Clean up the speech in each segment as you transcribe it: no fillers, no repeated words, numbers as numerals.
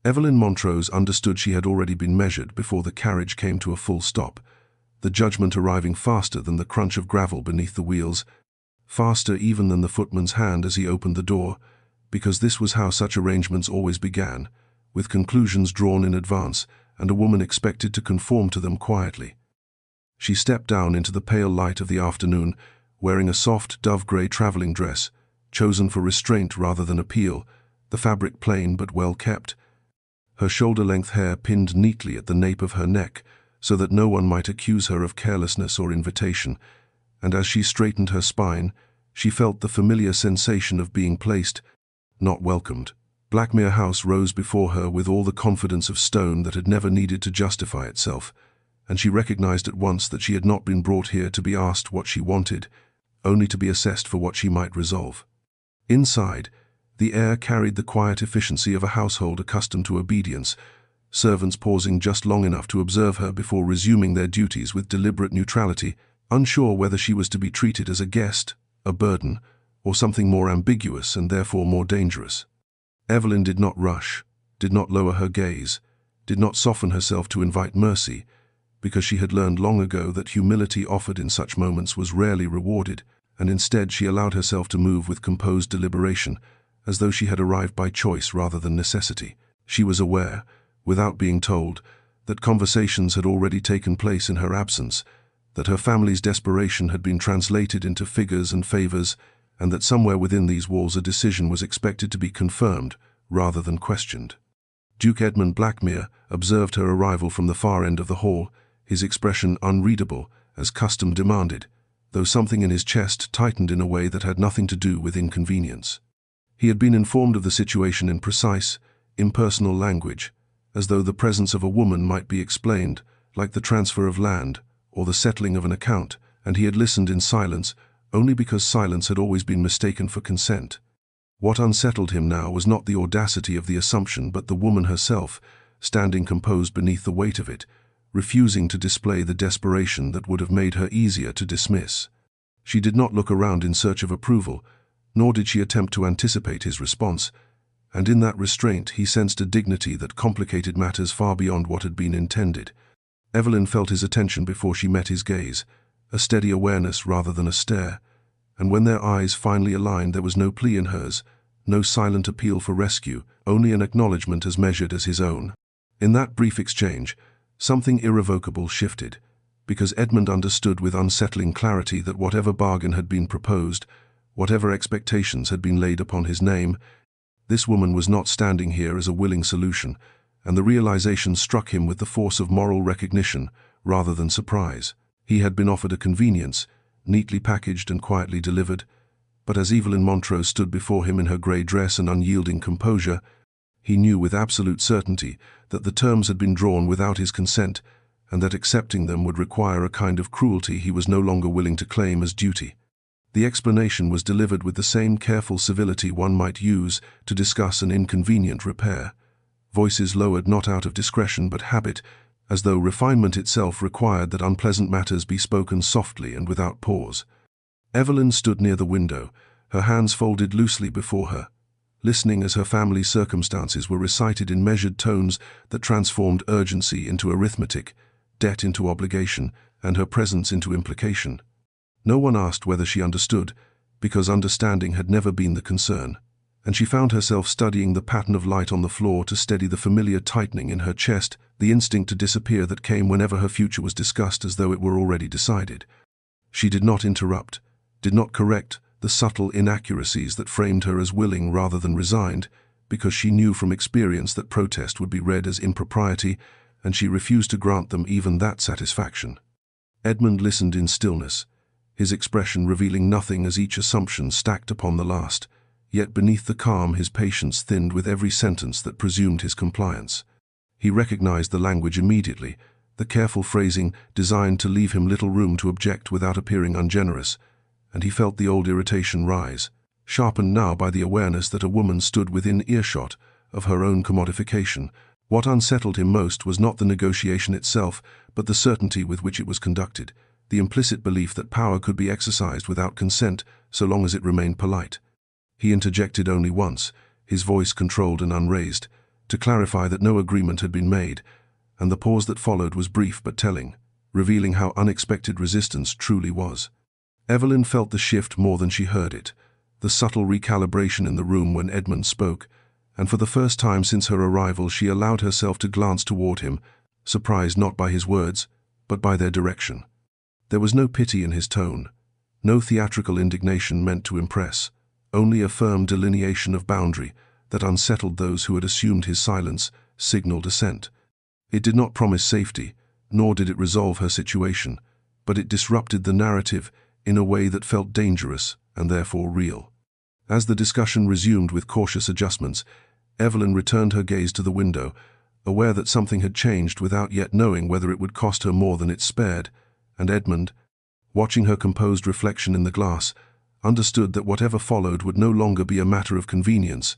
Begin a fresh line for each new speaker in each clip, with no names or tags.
Evelyn Montrose understood she had already been measured before the carriage came to a full stop, the judgment arriving faster than the crunch of gravel beneath the wheels, faster even than the footman's hand as he opened the door, because this was how such arrangements always began, with conclusions drawn in advance and a woman expected to conform to them quietly. She stepped down into the pale light of the afternoon, wearing a soft dove-grey traveling dress, chosen for restraint rather than appeal, the fabric plain but well kept, her shoulder-length hair pinned neatly at the nape of her neck so that no one might accuse her of carelessness or invitation, and as she straightened her spine, she felt the familiar sensation of being placed, not welcomed. Blackmere House rose before her with all the confidence of stone that had never needed to justify itself, and she recognized at once that she had not been brought here to be asked what she wanted, only to be assessed for what she might resolve. Inside, the air carried the quiet efficiency of a household accustomed to obedience, servants pausing just long enough to observe her before resuming their duties with deliberate neutrality, unsure whether she was to be treated as a guest, a burden, or something more ambiguous and therefore more dangerous. Evelyn did not rush, did not lower her gaze, did not soften herself to invite mercy, because she had learned long ago that humility offered in such moments was rarely rewarded, and instead she allowed herself to move with composed deliberation, as though she had arrived by choice rather than necessity. She was aware, without being told, that conversations had already taken place in her absence, that her family's desperation had been translated into figures and favors, and that somewhere within these walls a decision was expected to be confirmed rather than questioned. Duke Edmund Blackmere observed her arrival from the far end of the hall, his expression unreadable, as custom demanded, though something in his chest tightened in a way that had nothing to do with inconvenience. He had been informed of the situation in precise, impersonal language, as though the presence of a woman might be explained, like the transfer of land or the settling of an account, and he had listened in silence, only because silence had always been mistaken for consent. What unsettled him now was not the audacity of the assumption but the woman herself, standing composed beneath the weight of it, refusing to display the desperation that would have made her easier to dismiss. She did not look around in search of approval, nor did she attempt to anticipate his response, and in that restraint he sensed a dignity that complicated matters far beyond what had been intended. Evelyn felt his attention before she met his gaze, a steady awareness rather than a stare, and when their eyes finally aligned there was no plea in hers, no silent appeal for rescue, only an acknowledgement as measured as his own. In that brief exchange, something irrevocable shifted, because Edmund understood with unsettling clarity that whatever bargain had been proposed, whatever expectations had been laid upon his name, this woman was not standing here as a willing solution, and the realization struck him with the force of moral recognition rather than surprise. He had been offered a convenience, neatly packaged and quietly delivered, but as Evelyn Montrose stood before him in her grey dress and unyielding composure, he knew with absolute certainty that the terms had been drawn without his consent, and that accepting them would require a kind of cruelty he was no longer willing to claim as duty. The explanation was delivered with the same careful civility one might use to discuss an inconvenient repair, voices lowered not out of discretion but habit, as though refinement itself required that unpleasant matters be spoken softly and without pause. Evelyn stood near the window, her hands folded loosely before her, listening as her family's circumstances were recited in measured tones that transformed urgency into arithmetic, debt into obligation, and her presence into implication. No one asked whether she understood, because understanding had never been the concern, and she found herself studying the pattern of light on the floor to steady the familiar tightening in her chest, the instinct to disappear that came whenever her future was discussed as though it were already decided. She did not interrupt, did not correct the subtle inaccuracies that framed her as willing rather than resigned, because she knew from experience that protest would be read as impropriety, and she refused to grant them even that satisfaction. Edmund listened in stillness, his expression revealing nothing as each assumption stacked upon the last, yet beneath the calm his patience thinned with every sentence that presumed his compliance. He recognized the language immediately, the careful phrasing designed to leave him little room to object without appearing ungenerous, and he felt the old irritation rise, sharpened now by the awareness that a woman stood within earshot of her own commodification. What unsettled him most was not the negotiation itself, but the certainty with which it was conducted, the implicit belief that power could be exercised without consent so long as it remained polite. He interjected only once, his voice controlled and unraised, to clarify that no agreement had been made, and the pause that followed was brief but telling, revealing how unexpected resistance truly was. Evelyn felt the shift more than she heard it, the subtle recalibration in the room when Edmund spoke, and for the first time since her arrival she allowed herself to glance toward him, surprised not by his words, but by their direction. There was no pity in his tone, no theatrical indignation meant to impress, only a firm delineation of boundary that unsettled those who had assumed his silence, signaled assent. It did not promise safety, nor did it resolve her situation, but it disrupted the narrative in a way that felt dangerous and therefore real. As the discussion resumed with cautious adjustments, Evelyn returned her gaze to the window, aware that something had changed without yet knowing whether it would cost her more than it spared, and Edmund, watching her composed reflection in the glass, understood that whatever followed would no longer be a matter of convenience,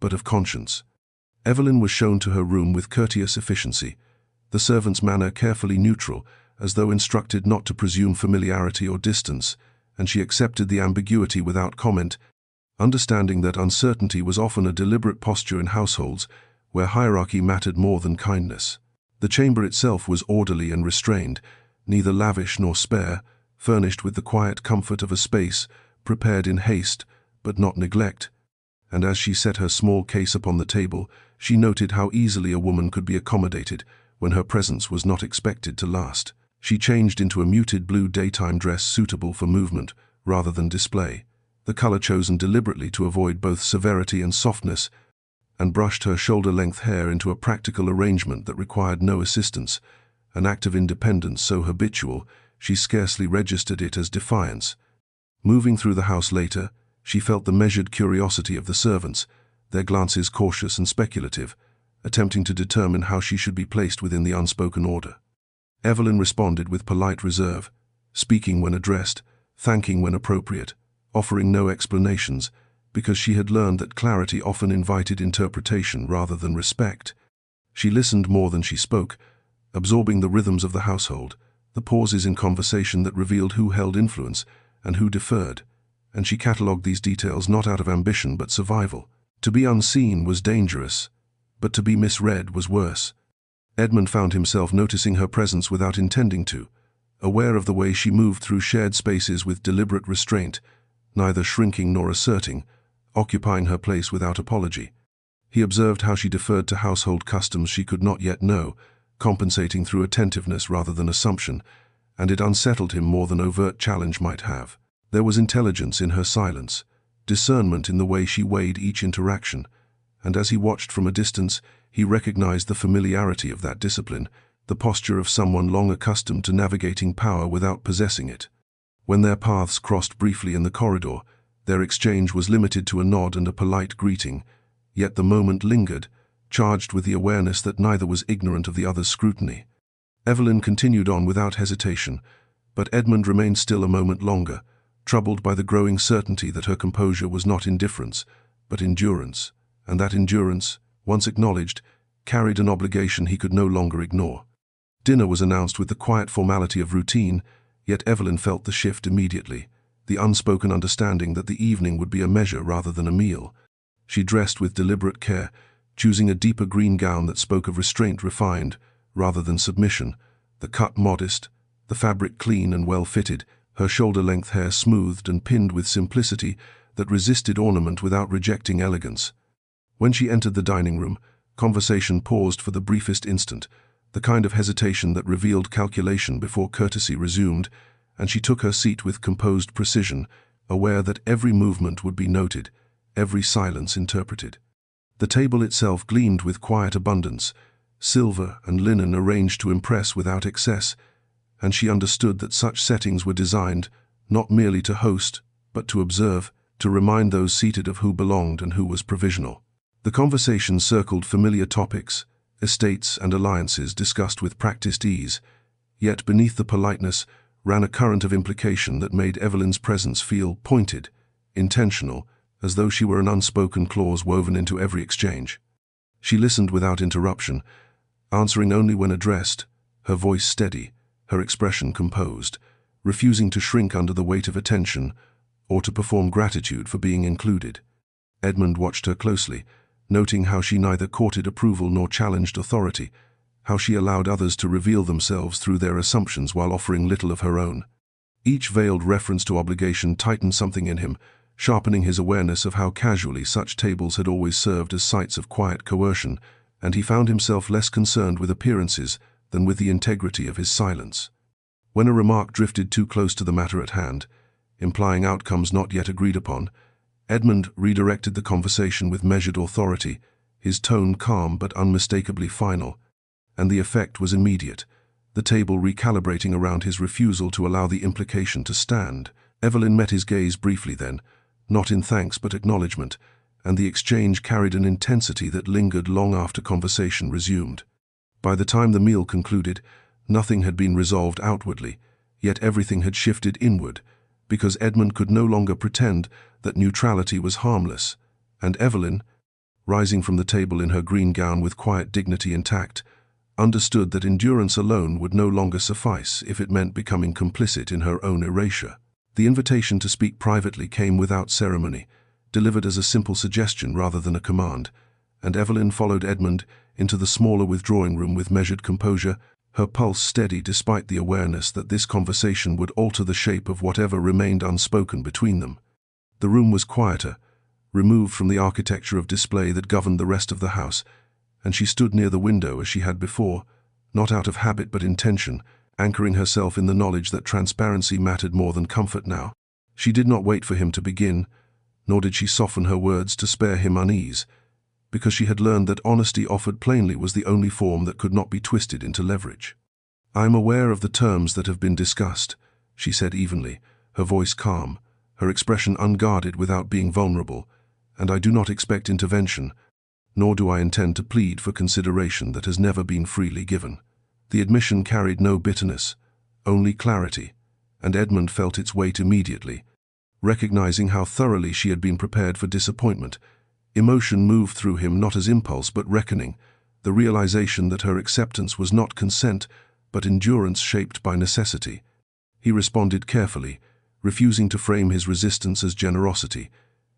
but of conscience. Evelyn was shown to her room with courteous efficiency, the servant's manner carefully neutral, as though instructed not to presume familiarity or distance, and she accepted the ambiguity without comment, understanding that uncertainty was often a deliberate posture in households where hierarchy mattered more than kindness. The chamber itself was orderly and restrained, neither lavish nor spare, furnished with the quiet comfort of a space prepared in haste but not neglect, and as she set her small case upon the table, she noted how easily a woman could be accommodated when her presence was not expected to last. She changed into a muted blue daytime dress suitable for movement rather than display, the color chosen deliberately to avoid both severity and softness, and brushed her shoulder-length hair into a practical arrangement that required no assistance, an act of independence so habitual she scarcely registered it as defiance. Moving through the house later, she felt the measured curiosity of the servants, their glances cautious and speculative, attempting to determine how she should be placed within the unspoken order. Evelyn responded with polite reserve, speaking when addressed, thanking when appropriate, offering no explanations, because she had learned that clarity often invited interpretation rather than respect. She listened more than she spoke, absorbing the rhythms of the household, the pauses in conversation that revealed who held influence and who deferred, and she catalogued these details not out of ambition but survival. To be unseen was dangerous, but to be misread was worse. Edmund found himself noticing her presence without intending to, aware of the way she moved through shared spaces with deliberate restraint, neither shrinking nor asserting, occupying her place without apology. He observed how she deferred to household customs she could not yet know, compensating through attentiveness rather than assumption, and it unsettled him more than overt challenge might have. There was intelligence in her silence, discernment in the way she weighed each interaction, and as he watched from a distance, he recognized the familiarity of that discipline, the posture of someone long accustomed to navigating power without possessing it. When their paths crossed briefly in the corridor, their exchange was limited to a nod and a polite greeting, yet the moment lingered, charged with the awareness that neither was ignorant of the other's scrutiny. Evelyn continued on without hesitation, but Edmund remained still a moment longer, troubled by the growing certainty that her composure was not indifference, but endurance, and that endurance, once acknowledged, carried an obligation he could no longer ignore. Dinner was announced with the quiet formality of routine, yet Evelyn felt the shift immediately, the unspoken understanding that the evening would be a measure rather than a meal. She dressed with deliberate care, choosing a deeper green gown that spoke of restraint refined rather than submission, the cut modest, the fabric clean and well-fitted, her shoulder-length hair smoothed and pinned with simplicity that resisted ornament without rejecting elegance. When she entered the dining room, conversation paused for the briefest instant, the kind of hesitation that revealed calculation before courtesy resumed, and she took her seat with composed precision, aware that every movement would be noted, every silence interpreted. The table itself gleamed with quiet abundance, silver and linen arranged to impress without excess, and she understood that such settings were designed not merely to host, but to observe, to remind those seated of who belonged and who was provisional. The conversation circled familiar topics, estates and alliances discussed with practiced ease, yet beneath the politeness ran a current of implication that made Evelyn's presence feel pointed, intentional, as though she were an unspoken clause woven into every exchange. She listened without interruption, answering only when addressed, her voice steady, her expression composed, refusing to shrink under the weight of attention or to perform gratitude for being included. Edmund watched her closely, noting how she neither courted approval nor challenged authority, how she allowed others to reveal themselves through their assumptions while offering little of her own. Each veiled reference to obligation tightened something in him, sharpening his awareness of how casually such tables had always served as sites of quiet coercion, and he found himself less concerned with appearances than with the integrity of his silence. When a remark drifted too close to the matter at hand, implying outcomes not yet agreed upon, Edmund redirected the conversation with measured authority, his tone calm but unmistakably final, and the effect was immediate, the table recalibrating around his refusal to allow the implication to stand. Evelyn met his gaze briefly then, not in thanks but acknowledgement, and the exchange carried an intensity that lingered long after conversation resumed. By the time the meal concluded, nothing had been resolved outwardly, yet everything had shifted inward, because Edmund could no longer pretend that neutrality was harmless, and Evelyn, rising from the table in her green gown with quiet dignity intact, understood that endurance alone would no longer suffice if it meant becoming complicit in her own erasure. The invitation to speak privately came without ceremony, delivered as a simple suggestion rather than a command, and Evelyn followed Edmund into the smaller withdrawing room with measured composure, her pulse steady despite the awareness that this conversation would alter the shape of whatever remained unspoken between them. The room was quieter, removed from the architecture of display that governed the rest of the house, and she stood near the window as she had before, not out of habit but intention, anchoring herself in the knowledge that transparency mattered more than comfort now. She did not wait for him to begin, nor did she soften her words to spare him unease, because she had learned that honesty offered plainly was the only form that could not be twisted into leverage. "I am aware of the terms that have been discussed," she said evenly, her voice calm, her expression unguarded without being vulnerable, "and I do not expect intervention, nor do I intend to plead for consideration that has never been freely given." The admission carried no bitterness, only clarity, and Edmund felt its weight immediately. Recognizing how thoroughly she had been prepared for disappointment, emotion moved through him not as impulse but reckoning, the realization that her acceptance was not consent but endurance shaped by necessity. He responded carefully, refusing to frame his resistance as generosity,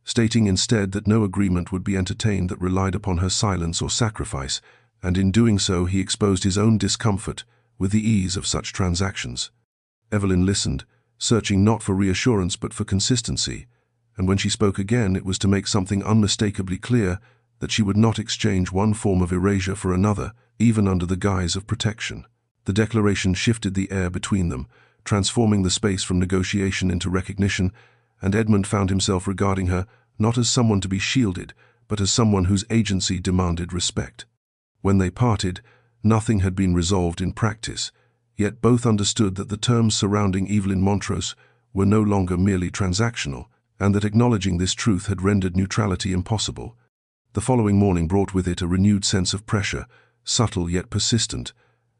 stating instead that no agreement would be entertained that relied upon her silence or sacrifice, and in doing so he exposed his own discomfort with the ease of such transactions. Evelyn listened, searching not for reassurance but for consistency, and when she spoke again it was to make something unmistakably clear, that she would not exchange one form of erasure for another, even under the guise of protection. The declaration shifted the air between them, transforming the space from negotiation into recognition, and Edmund found himself regarding her not as someone to be shielded, but as someone whose agency demanded respect. When they parted, nothing had been resolved in practice, yet both understood that the terms surrounding Evelyn Montrose were no longer merely transactional, and that acknowledging this truth had rendered neutrality impossible. The following morning brought with it a renewed sense of pressure, subtle yet persistent,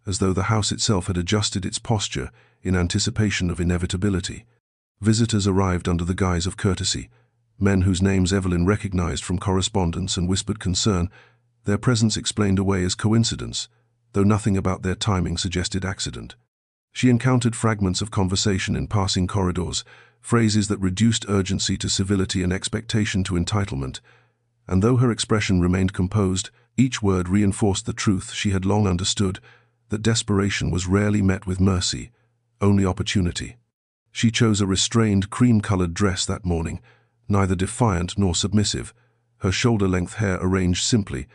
as though the house itself had adjusted its posture in anticipation of inevitability. Visitors arrived under the guise of courtesy, men whose names Evelyn recognized from correspondence and whispered concern. Their presence explained away as coincidence, though nothing about their timing suggested accident. She encountered fragments of conversation in passing corridors, phrases that reduced urgency to civility and expectation to entitlement, and though her expression remained composed, each word reinforced the truth she had long understood, that desperation was rarely met with mercy, only opportunity. She chose a restrained cream-colored dress that morning, neither defiant nor submissive, her shoulder-length hair arranged simply,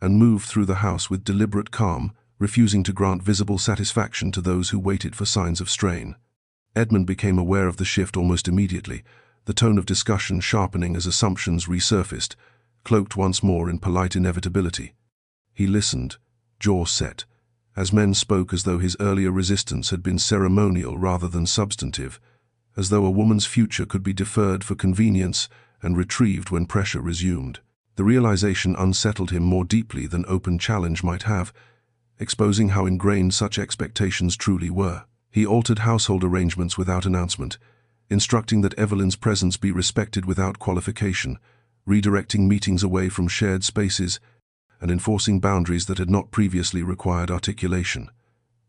and moved through the house with deliberate calm, refusing to grant visible satisfaction to those who waited for signs of strain. Edmund became aware of the shift almost immediately, the tone of discussion sharpening as assumptions resurfaced, cloaked once more in polite inevitability. He listened, jaw set, as men spoke as though his earlier resistance had been ceremonial rather than substantive, as though a woman's future could be deferred for convenience and retrieved when pressure resumed. The realization unsettled him more deeply than open challenge might have, exposing how ingrained such expectations truly were. He altered household arrangements without announcement, instructing that Evelyn's presence be respected without qualification, redirecting meetings away from shared spaces, and enforcing boundaries that had not previously required articulation.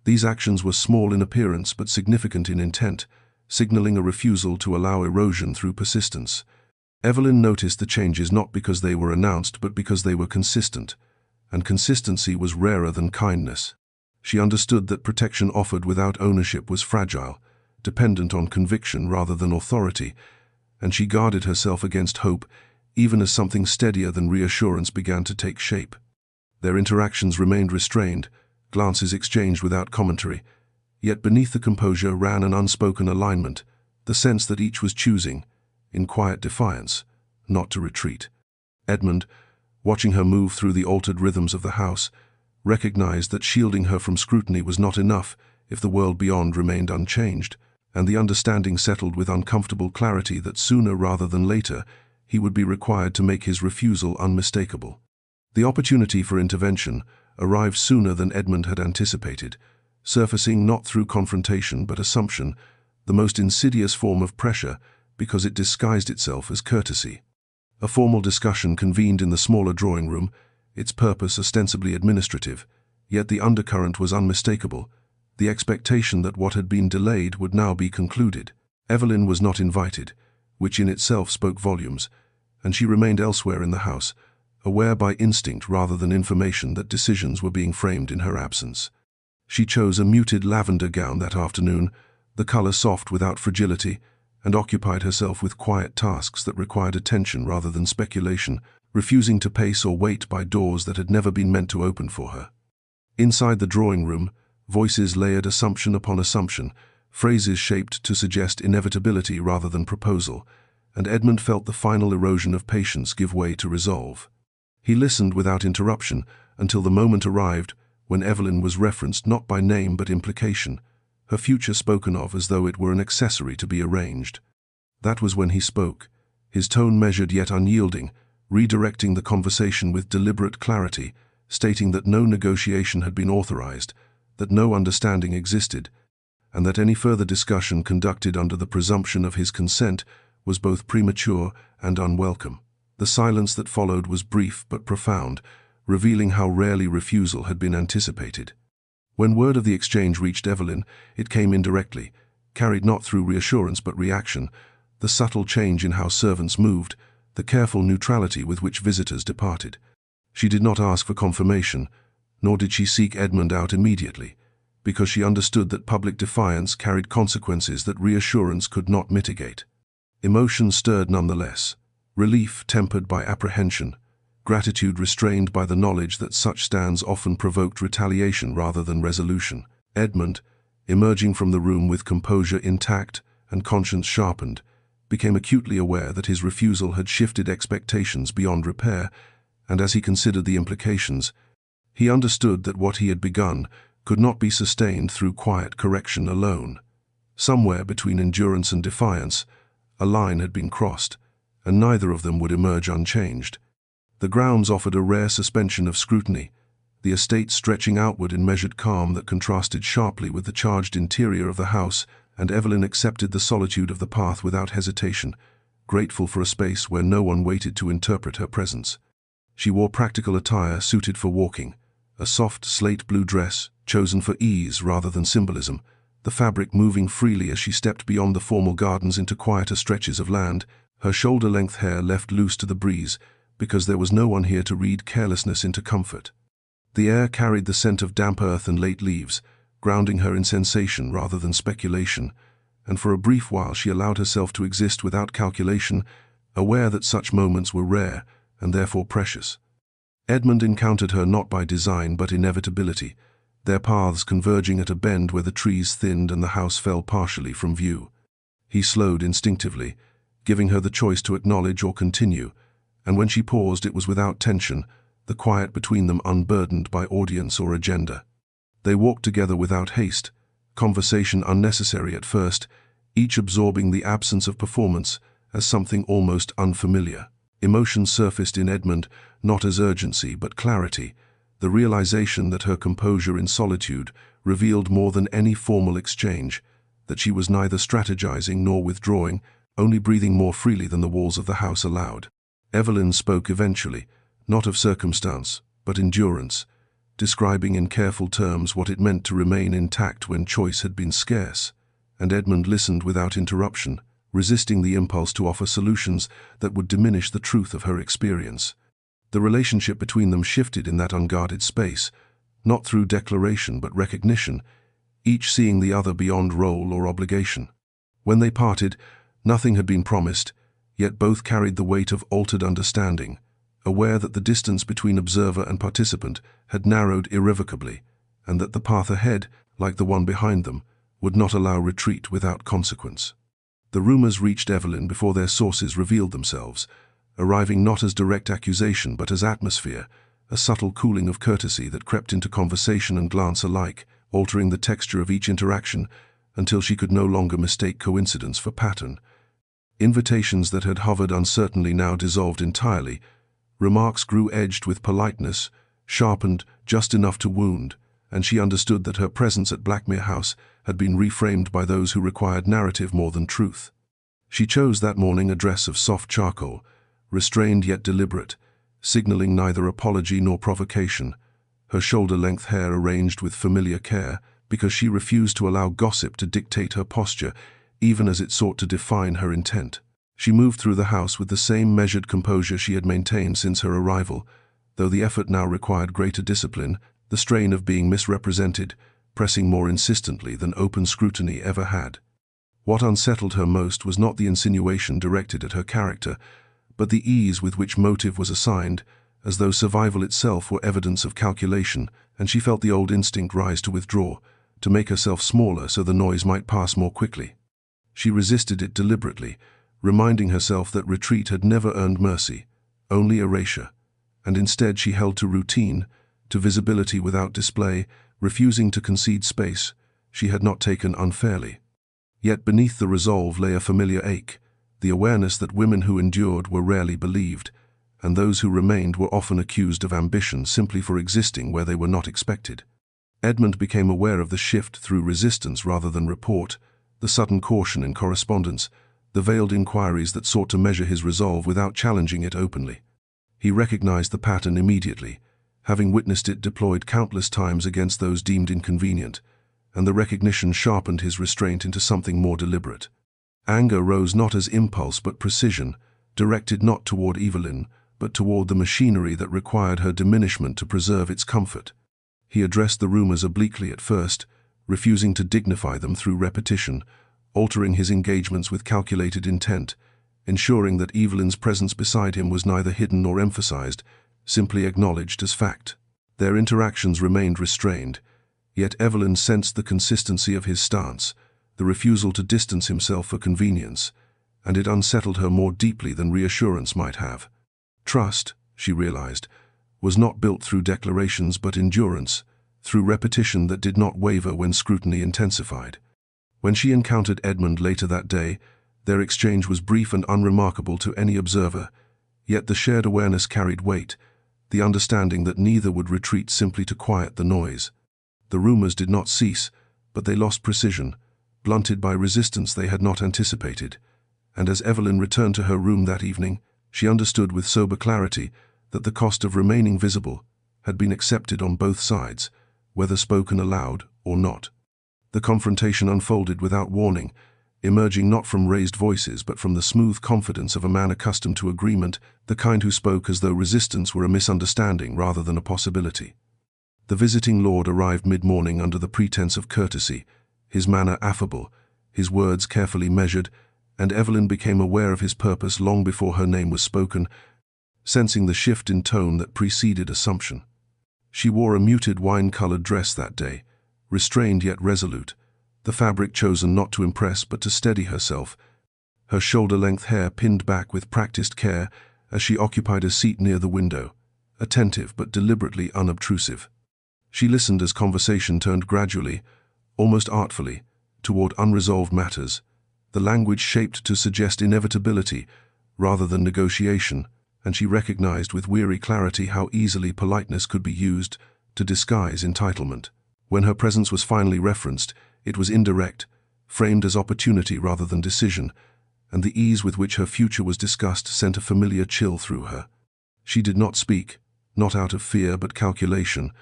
These actions were small in appearance but significant in intent, signaling a refusal to allow erosion through persistence. Evelyn noticed the changes not because they were announced but because they were consistent, and consistency was rarer than kindness. She understood that protection offered without ownership was fragile, dependent on conviction rather than authority, and she guarded herself against hope even as something steadier than reassurance began to take shape. Their interactions remained restrained, glances exchanged without commentary, yet beneath the composure ran an unspoken alignment, the sense that each was choosing, in quiet defiance, not to retreat. Edmund, watching her move through the altered rhythms of the house, recognized that shielding her from scrutiny was not enough if the world beyond remained unchanged, and the understanding settled with uncomfortable clarity that sooner rather than later he would be required to make his refusal unmistakable. The opportunity for intervention arrived sooner than Edmund had anticipated, surfacing not through confrontation but assumption, the most insidious form of pressure because it disguised itself as courtesy. A formal discussion convened in the smaller drawing room, its purpose ostensibly administrative, yet the undercurrent was unmistakable, the expectation that what had been delayed would now be concluded. Evelyn was not invited, which in itself spoke volumes, and she remained elsewhere in the house, aware by instinct rather than information that decisions were being framed in her absence. She chose a muted lavender gown that afternoon, the color soft without fragility, and occupied herself with quiet tasks that required attention rather than speculation, refusing to pace or wait by doors that had never been meant to open for her. Inside the drawing room, voices layered assumption upon assumption, phrases shaped to suggest inevitability rather than proposal, and Edmund felt the final erosion of patience give way to resolve. He listened without interruption until the moment arrived when Evelyn was referenced not by name but implication, her future spoken of as though it were an accessory to be arranged. That was when he spoke, his tone measured yet unyielding, redirecting the conversation with deliberate clarity, stating that no negotiation had been authorized, that no understanding existed, and that any further discussion conducted under the presumption of his consent was both premature and unwelcome. The silence that followed was brief but profound, revealing how rarely refusal had been anticipated. When word of the exchange reached Evelyn, it came indirectly, carried not through reassurance but reaction, the subtle change in how servants moved, the careful neutrality with which visitors departed. She did not ask for confirmation, nor did she seek Edmund out immediately, because she understood that public defiance carried consequences that reassurance could not mitigate. Emotion stirred nonetheless, relief tempered by apprehension, gratitude restrained by the knowledge that such stands often provoked retaliation rather than resolution. Edmund, emerging from the room with composure intact and conscience sharpened, became acutely aware that his refusal had shifted expectations beyond repair, and as he considered the implications, he understood that what he had begun could not be sustained through quiet correction alone. Somewhere between endurance and defiance, a line had been crossed, and neither of them would emerge unchanged. The grounds offered a rare suspension of scrutiny, the estate stretching outward in measured calm that contrasted sharply with the charged interior of the house, and Evelyn accepted the solitude of the path without hesitation, grateful for a space where no one waited to interpret her presence. She wore practical attire suited for walking, a soft slate blue dress, chosen for ease rather than symbolism, the fabric moving freely as she stepped beyond the formal gardens into quieter stretches of land, her shoulder-length hair left loose to the breeze, because there was no one here to read carelessness into comfort. The air carried the scent of damp earth and late leaves, grounding her in sensation rather than speculation, and for a brief while she allowed herself to exist without calculation, aware that such moments were rare and therefore precious. Edmund encountered her not by design but inevitability, their paths converging at a bend where the trees thinned and the house fell partially from view. He slowed instinctively, giving her the choice to acknowledge or continue, and when she paused it was without tension, the quiet between them unburdened by audience or agenda. They walked together without haste, conversation unnecessary at first, each absorbing the absence of performance as something almost unfamiliar. Emotion surfaced in Edmund not as urgency but clarity, the realization that her composure in solitude revealed more than any formal exchange, that she was neither strategizing nor withdrawing, only breathing more freely than the walls of the house allowed. Evelyn spoke eventually, not of circumstance, but endurance, describing in careful terms what it meant to remain intact when choice had been scarce, and Edmund listened without interruption, resisting the impulse to offer solutions that would diminish the truth of her experience. The relationship between them shifted in that unguarded space, not through declaration but recognition, each seeing the other beyond role or obligation. When they parted, nothing had been promised, yet both carried the weight of altered understanding, aware that the distance between observer and participant had narrowed irrevocably, and that the path ahead, like the one behind them, would not allow retreat without consequence. The rumors reached Evelyn before their sources revealed themselves, arriving not as direct accusation but as atmosphere, a subtle cooling of courtesy that crept into conversation and glance alike, altering the texture of each interaction until she could no longer mistake coincidence for pattern. Invitations that had hovered uncertainly now dissolved entirely. Remarks grew edged with politeness, sharpened just enough to wound, and she understood that her presence at Blackmere House had been reframed by those who required narrative more than truth. She chose that morning a dress of soft charcoal, restrained yet deliberate, signaling neither apology nor provocation, her shoulder-length hair arranged with familiar care, because she refused to allow gossip to dictate her posture, even as it sought to define her intent. She moved through the house with the same measured composure she had maintained since her arrival, though the effort now required greater discipline, the strain of being misrepresented, pressing more insistently than open scrutiny ever had. What unsettled her most was not the insinuation directed at her character, but the ease with which motive was assigned, as though survival itself were evidence of calculation, and she felt the old instinct rise to withdraw, to make herself smaller so the noise might pass more quickly. She resisted it deliberately, reminding herself that retreat had never earned mercy, only erasure, and instead she held to routine, to visibility without display, refusing to concede space she had not taken unfairly. Yet beneath the resolve lay a familiar ache, the awareness that women who endured were rarely believed, and those who remained were often accused of ambition simply for existing where they were not expected. Edmund became aware of the shift through resistance rather than report, the sudden caution in correspondence, the veiled inquiries that sought to measure his resolve without challenging it openly. He recognized the pattern immediately, having witnessed it deployed countless times against those deemed inconvenient, and the recognition sharpened his restraint into something more deliberate. Anger rose not as impulse but precision, directed not toward Evelyn, but toward the machinery that required her diminishment to preserve its comfort. He addressed the rumors obliquely at first, refusing to dignify them through repetition, altering his engagements with calculated intent, ensuring that Evelyn's presence beside him was neither hidden nor emphasized, simply acknowledged as fact. Their interactions remained restrained, yet Evelyn sensed the consistency of his stance, the refusal to distance himself for convenience, and it unsettled her more deeply than reassurance might have. Trust, she realized, was not built through declarations but endurance, through repetition that did not waver when scrutiny intensified. When she encountered Edmund later that day, their exchange was brief and unremarkable to any observer, yet the shared awareness carried weight, the understanding that neither would retreat simply to quiet the noise. The rumors did not cease, but they lost precision, blunted by resistance they had not anticipated, and as Evelyn returned to her room that evening, she understood with sober clarity that the cost of remaining visible had been accepted on both sides, whether spoken aloud or not. The confrontation unfolded without warning, emerging not from raised voices but from the smooth confidence of a man accustomed to agreement, the kind who spoke as though resistance were a misunderstanding rather than a possibility. The visiting lord arrived mid-morning under the pretense of courtesy, his manner affable, his words carefully measured, and Evelyn became aware of his purpose long before her name was spoken, sensing the shift in tone that preceded assumption. She wore a muted wine-colored dress that day, restrained yet resolute, the fabric chosen not to impress but to steady herself, her shoulder-length hair pinned back with practiced care as she occupied a seat near the window, attentive but deliberately unobtrusive. She listened as conversation turned gradually, almost artfully, toward unresolved matters, the language shaped to suggest inevitability rather than negotiation, and she recognized with weary clarity how easily politeness could be used to disguise entitlement. When her presence was finally referenced, it was indirect, framed as opportunity rather than decision, and the ease with which her future was discussed sent a familiar chill through her. She did not speak, not out of fear but calculation,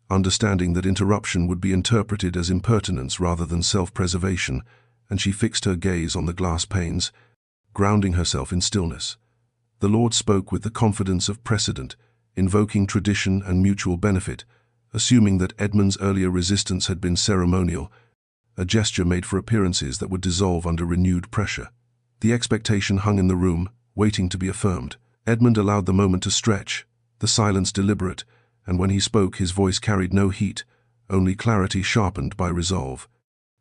understanding that interruption would be interpreted as impertinence rather than self-preservation, and she fixed her gaze on the glass panes, grounding herself in stillness. The Lord spoke with the confidence of precedent, invoking tradition and mutual benefit, assuming that Edmund's earlier resistance had been ceremonial, a gesture made for appearances that would dissolve under renewed pressure. The expectation hung in the room, waiting to be affirmed. Edmund allowed the moment to stretch, the silence deliberate, and when he spoke his voice carried no heat, only clarity sharpened by resolve.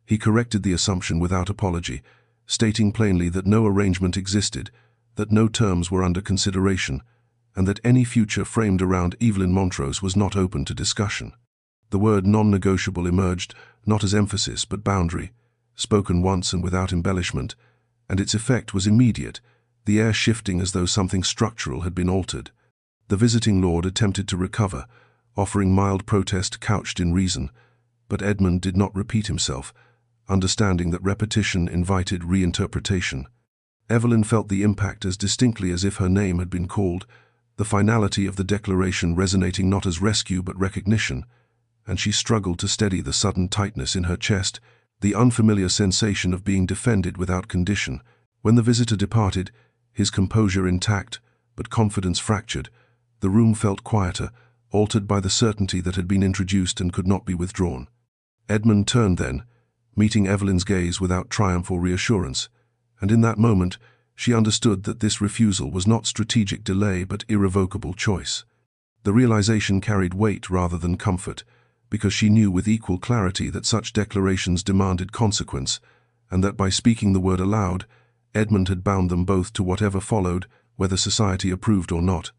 He corrected the assumption without apology, stating plainly that no arrangement existed, that no terms were under consideration, and that any future framed around Evelyn Montrose was not open to discussion. The word non-negotiable emerged not as emphasis but boundary, spoken once and without embellishment, and its effect was immediate, the air shifting as though something structural had been altered. The visiting lord attempted to recover, offering mild protest couched in reason, but Edmund did not repeat himself, understanding that repetition invited reinterpretation. Evelyn felt the impact as distinctly as if her name had been called, the finality of the declaration resonating not as rescue but recognition, and she struggled to steady the sudden tightness in her chest, the unfamiliar sensation of being defended without condition. When the visitor departed, his composure intact, but confidence fractured, the room felt quieter, altered by the certainty that had been introduced and could not be withdrawn. Edmund turned then, meeting Evelyn's gaze without triumph or reassurance, and in that moment she understood that this refusal was not strategic delay but irrevocable choice. The realization carried weight rather than comfort, because she knew with equal clarity that such declarations demanded consequence, and that by speaking the word aloud, Edmund had bound them both to whatever followed, whether society approved or not.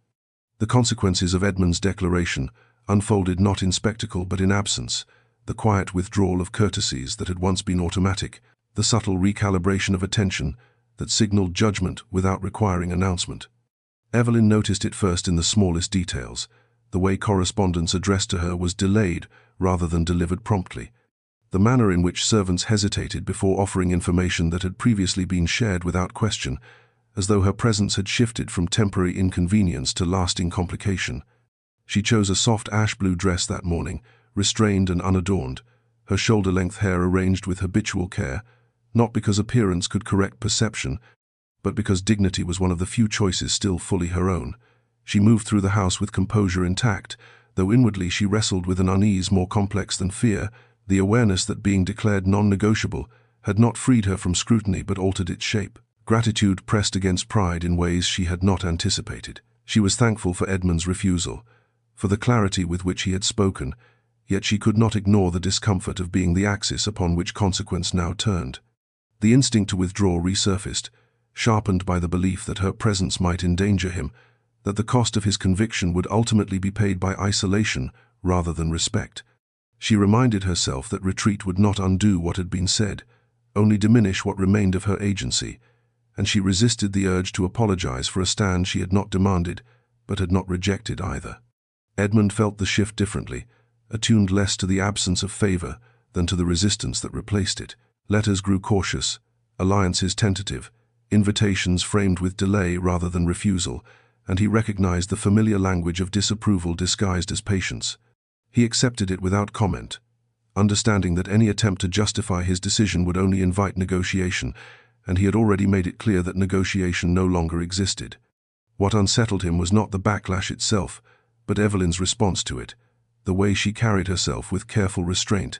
The consequences of Edmund's declaration unfolded not in spectacle but in absence, the quiet withdrawal of courtesies that had once been automatic, the subtle recalibration of attention that signaled judgment without requiring announcement. Evelyn noticed it first in the smallest details. The way correspondence addressed to her was delayed rather than delivered promptly. The manner in which servants hesitated before offering information that had previously been shared without question, as though her presence had shifted from temporary inconvenience to lasting complication. She chose a soft ash-blue dress that morning, restrained and unadorned, her shoulder-length hair arranged with habitual care, not because appearance could correct perception, but because dignity was one of the few choices still fully her own. She moved through the house with composure intact, though inwardly she wrestled with an unease more complex than fear, the awareness that being declared non-negotiable had not freed her from scrutiny but altered its shape. Gratitude pressed against pride in ways she had not anticipated. She was thankful for Edmund's refusal, for the clarity with which he had spoken, yet she could not ignore the discomfort of being the axis upon which consequence now turned. The instinct to withdraw resurfaced, sharpened by the belief that her presence might endanger him, that the cost of his conviction would ultimately be paid by isolation rather than respect. She reminded herself that retreat would not undo what had been said, only diminish what remained of her agency, and she resisted the urge to apologize for a stand she had not demanded, but had not rejected either. Edmund felt the shift differently, attuned less to the absence of favor than to the resistance that replaced it. Letters grew cautious, alliances tentative, invitations framed with delay rather than refusal, and he recognized the familiar language of disapproval disguised as patience. He accepted it without comment, understanding that any attempt to justify his decision would only invite negotiation, and he had already made it clear that negotiation no longer existed. What unsettled him was not the backlash itself, but Evelyn's response to it, the way she carried herself with careful restraint,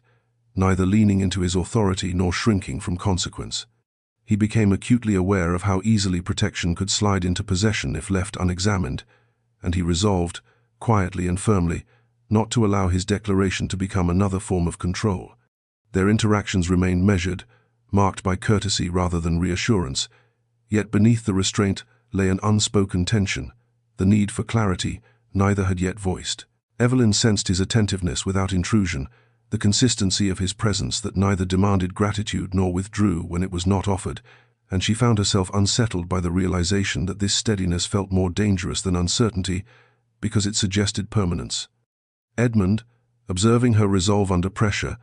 neither leaning into his authority nor shrinking from consequence. He became acutely aware of how easily protection could slide into possession if left unexamined, and he resolved, quietly and firmly, not to allow his declaration to become another form of control. Their interactions remained measured, marked by courtesy rather than reassurance, yet beneath the restraint lay an unspoken tension, the need for clarity neither had yet voiced. Evelyn sensed his attentiveness without intrusion, the consistency of his presence that neither demanded gratitude nor withdrew when it was not offered, and she found herself unsettled by the realization that this steadiness felt more dangerous than uncertainty because it suggested permanence. Edmund, observing her resolve under pressure,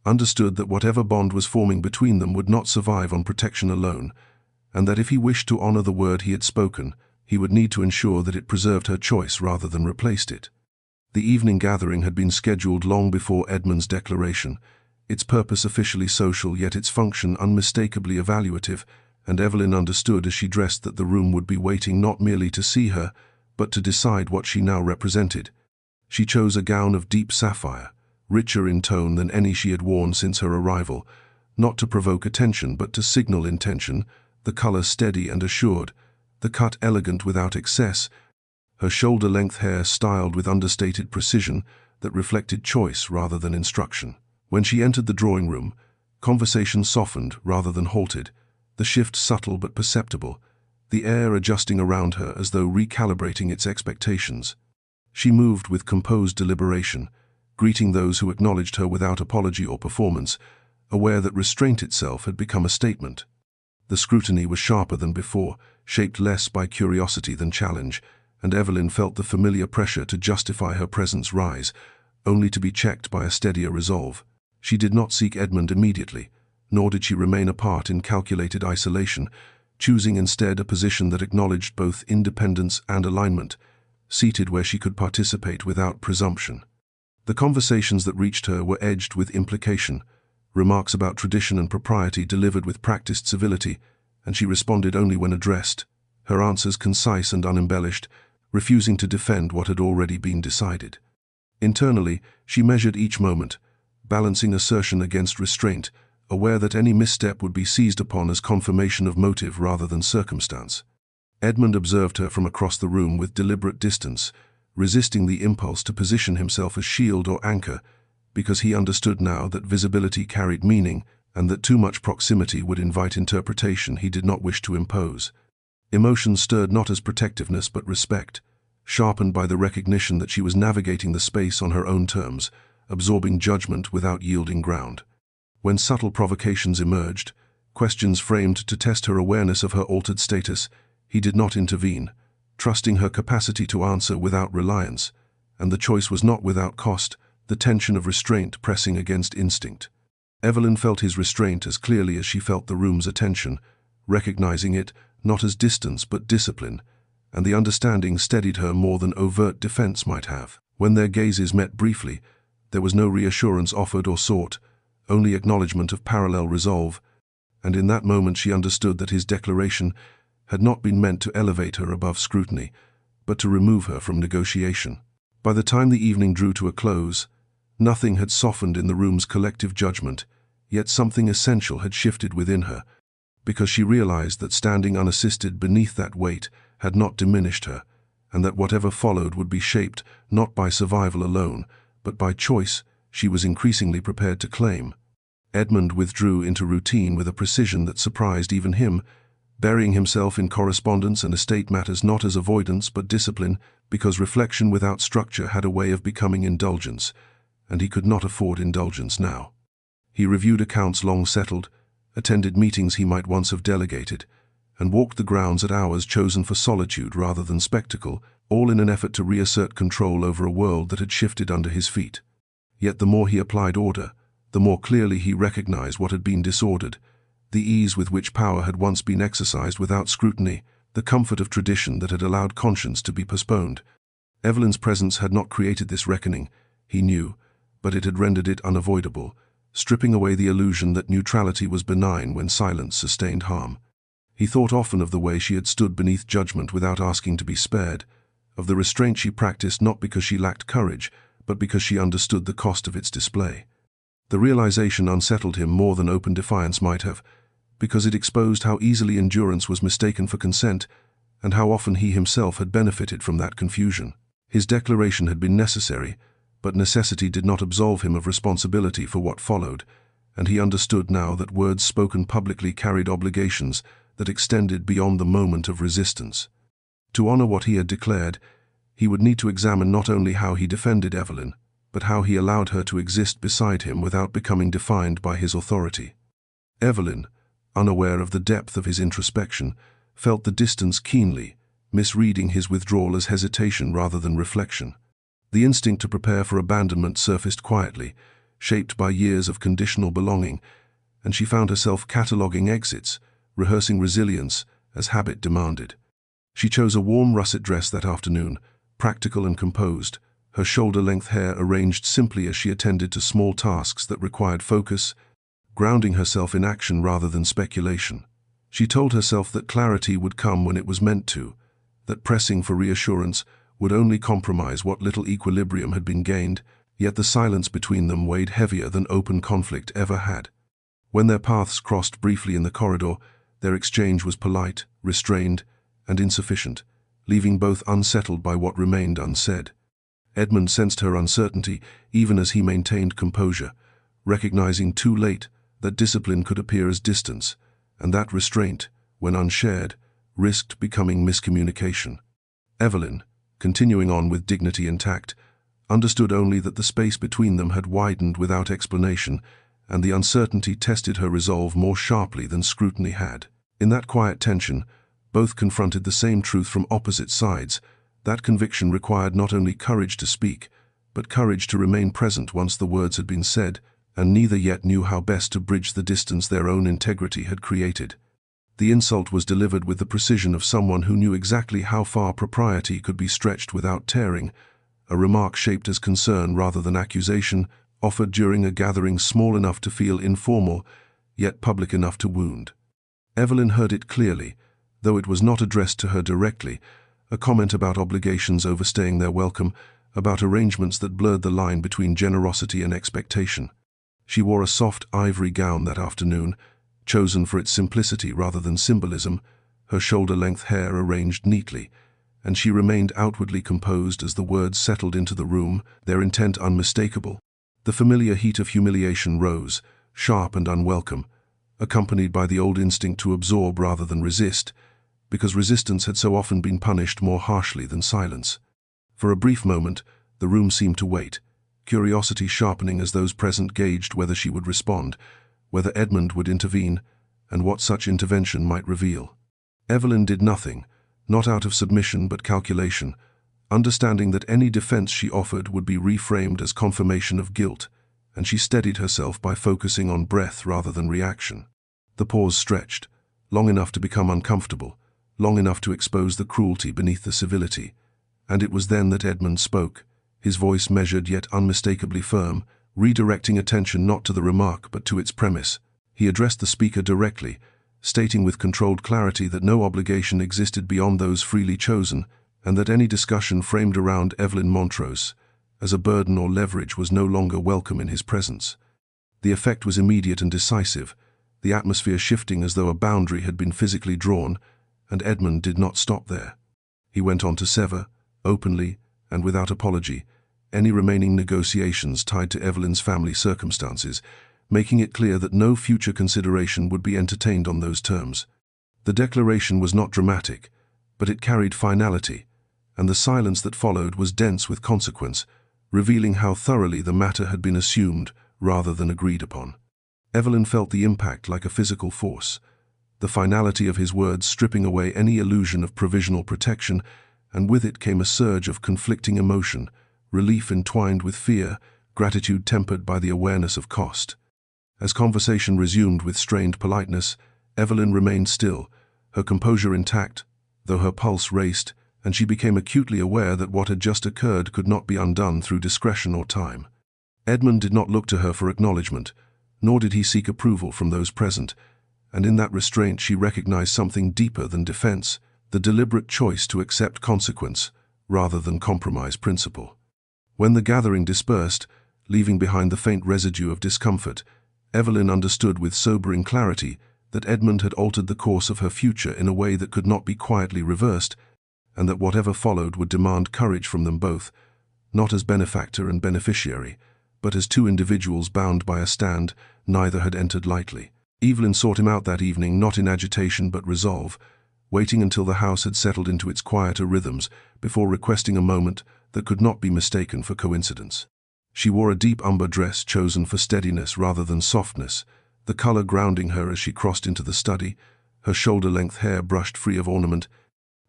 understood that whatever bond was forming between them would not survive on protection alone, and that if he wished to honor the word he had spoken, he would need to ensure that it preserved her choice rather than replaced it. The evening gathering had been scheduled long before Edmund's declaration, its purpose officially social, yet its function unmistakably evaluative, and Evelyn understood as she dressed that the room would be waiting not merely to see her, but to decide what she now represented. She chose a gown of deep sapphire, richer in tone than any she had worn since her arrival, not to provoke attention but to signal intention, the color steady and assured, the cut elegant without excess, her shoulder-length hair styled with understated precision that reflected choice rather than instruction. When she entered the drawing room, conversation softened rather than halted, the shift subtle but perceptible, the air adjusting around her as though recalibrating its expectations. She moved with composed deliberation, greeting those who acknowledged her without apology or performance, aware that restraint itself had become a statement. The scrutiny was sharper than before, shaped less by curiosity than challenge, and Evelyn felt the familiar pressure to justify her presence rise, only to be checked by a steadier resolve. She did not seek Edmund immediately, nor did she remain apart in calculated isolation, choosing instead a position that acknowledged both independence and alignment, seated where she could participate without presumption. The conversations that reached her were edged with implication, remarks about tradition and propriety delivered with practiced civility, and she responded only when addressed, her answers concise and unembellished, refusing to defend what had already been decided. Internally, she measured each moment, balancing assertion against restraint, aware that any misstep would be seized upon as confirmation of motive rather than circumstance. Edmund observed her from across the room with deliberate distance, resisting the impulse to position himself as shield or anchor, because he understood now that visibility carried meaning and that too much proximity would invite interpretation he did not wish to impose. Emotion stirred not as protectiveness but respect, sharpened by the recognition that she was navigating the space on her own terms, absorbing judgment without yielding ground. When subtle provocations emerged, questions framed to test her awareness of her altered status, he did not intervene, trusting her capacity to answer without reliance, and the choice was not without cost, the tension of restraint pressing against instinct. Evelyn felt his restraint as clearly as she felt the room's attention, recognizing it not as distance but discipline, and the understanding steadied her more than overt defense might have. When their gazes met briefly, there was no reassurance offered or sought, only acknowledgement of parallel resolve, and in that moment she understood that his declaration had not been meant to elevate her above scrutiny, but to remove her from negotiation. By the time the evening drew to a close, nothing had softened in the room's collective judgment, yet something essential had shifted within her, because she realized that standing unassisted beneath that weight had not diminished her, and that whatever followed would be shaped not by survival alone, but by choice she was increasingly prepared to claim. Edmund withdrew into routine with a precision that surprised even him, burying himself in correspondence and estate matters not as avoidance but discipline, because reflection without structure had a way of becoming indulgence, and he could not afford indulgence now. He reviewed accounts long settled, attended meetings he might once have delegated, and walked the grounds at hours chosen for solitude rather than spectacle, all in an effort to reassert control over a world that had shifted under his feet. Yet the more he applied order, the more clearly he recognized what had been disordered, the ease with which power had once been exercised without scrutiny, the comfort of tradition that had allowed conscience to be postponed. Evelyn's presence had not created this reckoning, he knew, but it had rendered it unavoidable, stripping away the illusion that neutrality was benign when silence sustained harm. He thought often of the way she had stood beneath judgment without asking to be spared, of the restraint she practiced not because she lacked courage, but because she understood the cost of its display. The realization unsettled him more than open defiance might have, because it exposed how easily endurance was mistaken for consent, and how often he himself had benefited from that confusion. His declaration had been necessary, but necessity did not absolve him of responsibility for what followed, and he understood now that words spoken publicly carried obligations that extended beyond the moment of resistance. To honor what he had declared, he would need to examine not only how he defended Evelyn, but how he allowed her to exist beside him without becoming defined by his authority. Evelyn, unaware of the depth of his introspection, felt the distance keenly, misreading his withdrawal as hesitation rather than reflection. The instinct to prepare for abandonment surfaced quietly, shaped by years of conditional belonging, and she found herself cataloguing exits, rehearsing resilience as habit demanded. She chose a warm russet dress that afternoon, practical and composed, her shoulder-length hair arranged simply as she attended to small tasks that required focus, grounding herself in action rather than speculation. She told herself that clarity would come when it was meant to, that pressing for reassurance would only compromise what little equilibrium had been gained, yet the silence between them weighed heavier than open conflict ever had. When their paths crossed briefly in the corridor, their exchange was polite, restrained, and insufficient, leaving both unsettled by what remained unsaid. Edmund sensed her uncertainty even as he maintained composure, recognizing too late that discipline could appear as distance, and that restraint, when unshared, risked becoming miscommunication. Evelyn, continuing on with dignity intact, understood only that the space between them had widened without explanation, and the uncertainty tested her resolve more sharply than scrutiny had. In that quiet tension, both confronted the same truth from opposite sides. That conviction required not only courage to speak, but courage to remain present once the words had been said, and neither yet knew how best to bridge the distance their own integrity had created. The insult was delivered with the precision of someone who knew exactly how far propriety could be stretched without tearing, a remark shaped as concern rather than accusation, offered during a gathering small enough to feel informal, yet public enough to wound. Evelyn heard it clearly, though it was not addressed to her directly, a comment about obligations overstaying their welcome, about arrangements that blurred the line between generosity and expectation. She wore a soft ivory gown that afternoon, chosen for its simplicity rather than symbolism, her shoulder-length hair arranged neatly, and she remained outwardly composed as the words settled into the room, their intent unmistakable. The familiar heat of humiliation rose, sharp and unwelcome, accompanied by the old instinct to absorb rather than resist, because resistance had so often been punished more harshly than silence. For a brief moment, the room seemed to wait, curiosity sharpening as those present gauged whether she would respond, whether Edmund would intervene, and what such intervention might reveal. Evelyn did nothing, not out of submission but calculation, understanding that any defense she offered would be reframed as confirmation of guilt, and she steadied herself by focusing on breath rather than reaction. The pause stretched, long enough to become uncomfortable, long enough to expose the cruelty beneath the civility, and it was then that Edmund spoke, his voice measured yet unmistakably firm, redirecting attention not to the remark but to its premise. He addressed the speaker directly, stating with controlled clarity that no obligation existed beyond those freely chosen, and that any discussion framed around Evelyn Montrose as a burden or leverage was no longer welcome in his presence. The effect was immediate and decisive, the atmosphere shifting as though a boundary had been physically drawn, and Edmund did not stop there. He went on to sever, openly and without apology, any remaining negotiations tied to Evelyn's family circumstances, making it clear that no future consideration would be entertained on those terms. The declaration was not dramatic, but it carried finality, and the silence that followed was dense with consequence, revealing how thoroughly the matter had been assumed rather than agreed upon. Evelyn felt the impact like a physical force, the finality of his words stripping away any illusion of provisional protection, and with it came a surge of conflicting emotion, relief entwined with fear, gratitude tempered by the awareness of cost. As conversation resumed with strained politeness, Evelyn remained still, her composure intact, though her pulse raced, and she became acutely aware that what had just occurred could not be undone through discretion or time. Edmund did not look to her for acknowledgement, nor did he seek approval from those present, and in that restraint she recognized something deeper than defense, the deliberate choice to accept consequence rather than compromise principle. When the gathering dispersed, leaving behind the faint residue of discomfort, Evelyn understood with sobering clarity that Edmund had altered the course of her future in a way that could not be quietly reversed, and that whatever followed would demand courage from them both, not as benefactor and beneficiary, but as two individuals bound by a stand neither had entered lightly. Evelyn sought him out that evening not in agitation but resolve, waiting until the house had settled into its quieter rhythms before requesting a moment that could not be mistaken for coincidence. She wore a deep umber dress chosen for steadiness rather than softness, the color grounding her as she crossed into the study, her shoulder-length hair brushed free of ornament,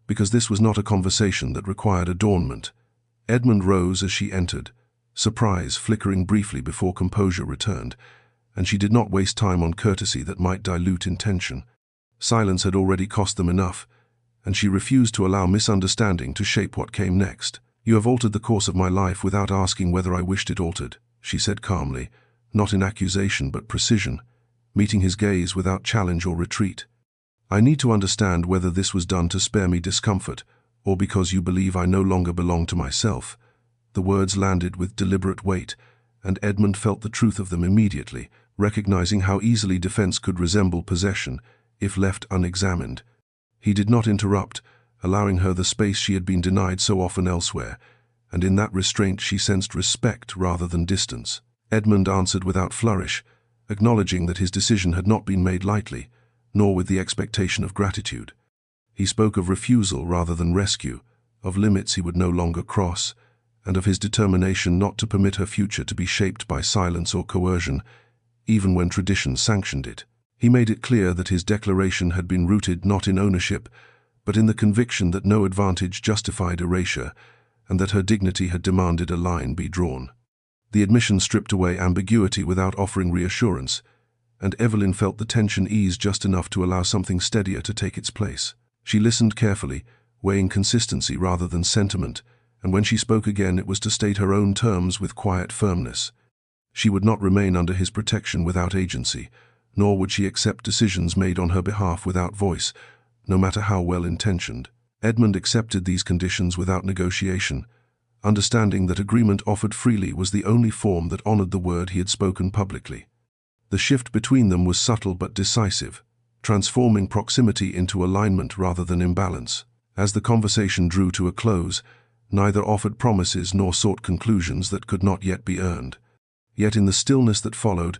because this was not a conversation that required adornment. Edmund rose as she entered, surprise flickering briefly before composure returned, and she did not waste time on courtesy that might dilute intention. Silence had already cost them enough, and she refused to allow misunderstanding to shape what came next. "You have altered the course of my life without asking whether I wished it altered," she said calmly, not in accusation but precision, meeting his gaze without challenge or retreat. "I need to understand whether this was done to spare me discomfort, or because you believe I no longer belong to myself." The words landed with deliberate weight, and Edmund felt the truth of them immediately, recognizing how easily defense could resemble possession if left unexamined. He did not interrupt, allowing her the space she had been denied so often elsewhere, and in that restraint she sensed respect rather than distance. Edmund answered without flourish, acknowledging that his decision had not been made lightly, nor with the expectation of gratitude. He spoke of refusal rather than rescue, of limits he would no longer cross, and of his determination not to permit her future to be shaped by silence or coercion, even when tradition sanctioned it. He made it clear that his declaration had been rooted not in ownership, but in the conviction that no advantage justified erasure, and that her dignity had demanded a line be drawn. The admission stripped away ambiguity without offering reassurance, and Evelyn felt the tension ease just enough to allow something steadier to take its place. She listened carefully, weighing consistency rather than sentiment, and when she spoke again it was to state her own terms with quiet firmness. She would not remain under his protection without agency, nor would she accept decisions made on her behalf without voice, no matter how well-intentioned. Edmund accepted these conditions without negotiation, understanding that agreement offered freely was the only form that honored the word he had spoken publicly. The shift between them was subtle but decisive, transforming proximity into alignment rather than imbalance. As the conversation drew to a close, neither offered promises nor sought conclusions that could not yet be earned. Yet in the stillness that followed,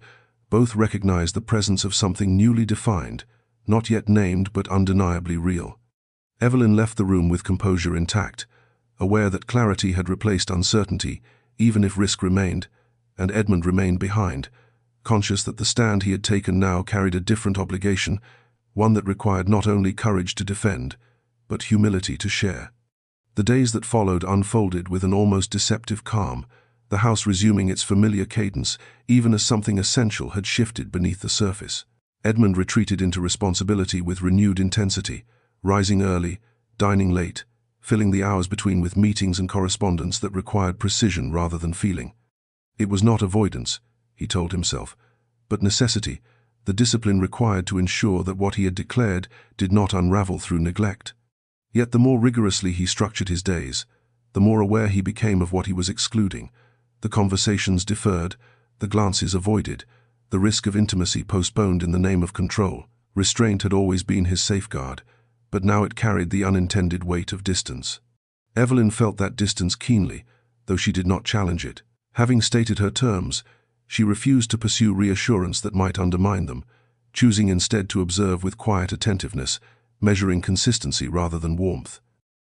both recognized the presence of something newly defined, not yet named but undeniably real. Evelyn left the room with composure intact, aware that clarity had replaced uncertainty, even if risk remained, and Edmund remained behind, conscious that the stand he had taken now carried a different obligation, one that required not only courage to defend, but humility to share. The days that followed unfolded with an almost deceptive calm, the house resuming its familiar cadence, even as something essential had shifted beneath the surface. Edmund retreated into responsibility with renewed intensity, rising early, dining late, filling the hours between with meetings and correspondence that required precision rather than feeling. It was not avoidance, he told himself, but necessity, the discipline required to ensure that what he had declared did not unravel through neglect. Yet the more rigorously he structured his days, the more aware he became of what he was excluding. The conversations deferred, the glances avoided, the risk of intimacy postponed in the name of control. Restraint had always been his safeguard, but now it carried the unintended weight of distance. Evelyn felt that distance keenly, though she did not challenge it. Having stated her terms, she refused to pursue reassurance that might undermine them, choosing instead to observe with quiet attentiveness, measuring consistency rather than warmth.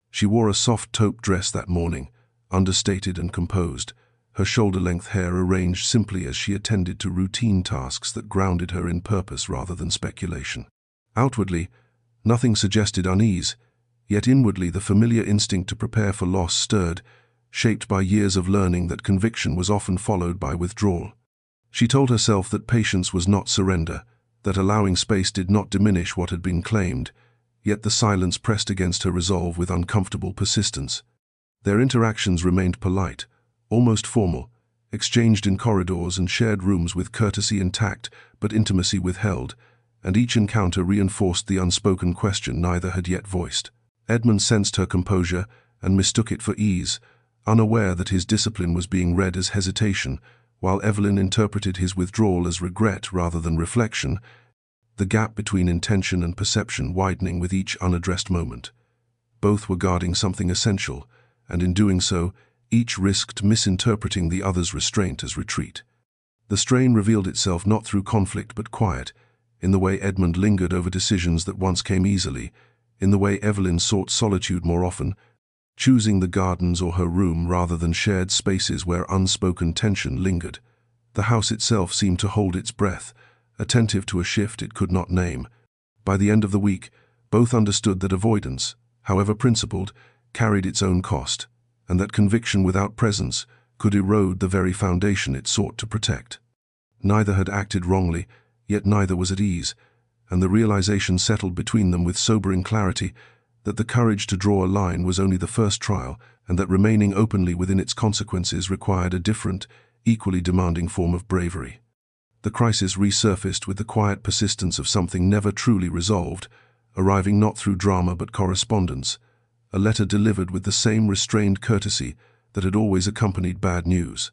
She wore a soft taupe dress that morning, understated and composed, her shoulder-length hair arranged simply as she attended to routine tasks that grounded her in purpose rather than speculation. Outwardly, nothing suggested unease, yet inwardly the familiar instinct to prepare for loss stirred, shaped by years of learning that conviction was often followed by withdrawal. She told herself that patience was not surrender, that allowing space did not diminish what had been claimed, yet the silence pressed against her resolve with uncomfortable persistence. Their interactions remained polite, almost formal, exchanged in corridors and shared rooms with courtesy intact but intimacy withheld, and each encounter reinforced the unspoken question neither had yet voiced. Edmund sensed her composure and mistook it for ease, unaware that his discipline was being read as hesitation, while Evelyn interpreted his withdrawal as regret rather than reflection, the gap between intention and perception widening with each unaddressed moment. Both were guarding something essential, and in doing so, each risked misinterpreting the other's restraint as retreat. The strain revealed itself not through conflict but quiet, in the way Edmund lingered over decisions that once came easily, in the way Evelyn sought solitude more often, choosing the gardens or her room rather than shared spaces where unspoken tension lingered. The house itself seemed to hold its breath, attentive to a shift it could not name. By the end of the week, both understood that avoidance, however principled, carried its own cost, and that conviction without presence could erode the very foundation it sought to protect. Neither had acted wrongly, yet neither was at ease, and the realization settled between them with sobering clarity that the courage to draw a line was only the first trial, and that remaining openly within its consequences required a different, equally demanding form of bravery. The crisis resurfaced with the quiet persistence of something never truly resolved, arriving not through drama but correspondence, a letter delivered with the same restrained courtesy that had always accompanied bad news.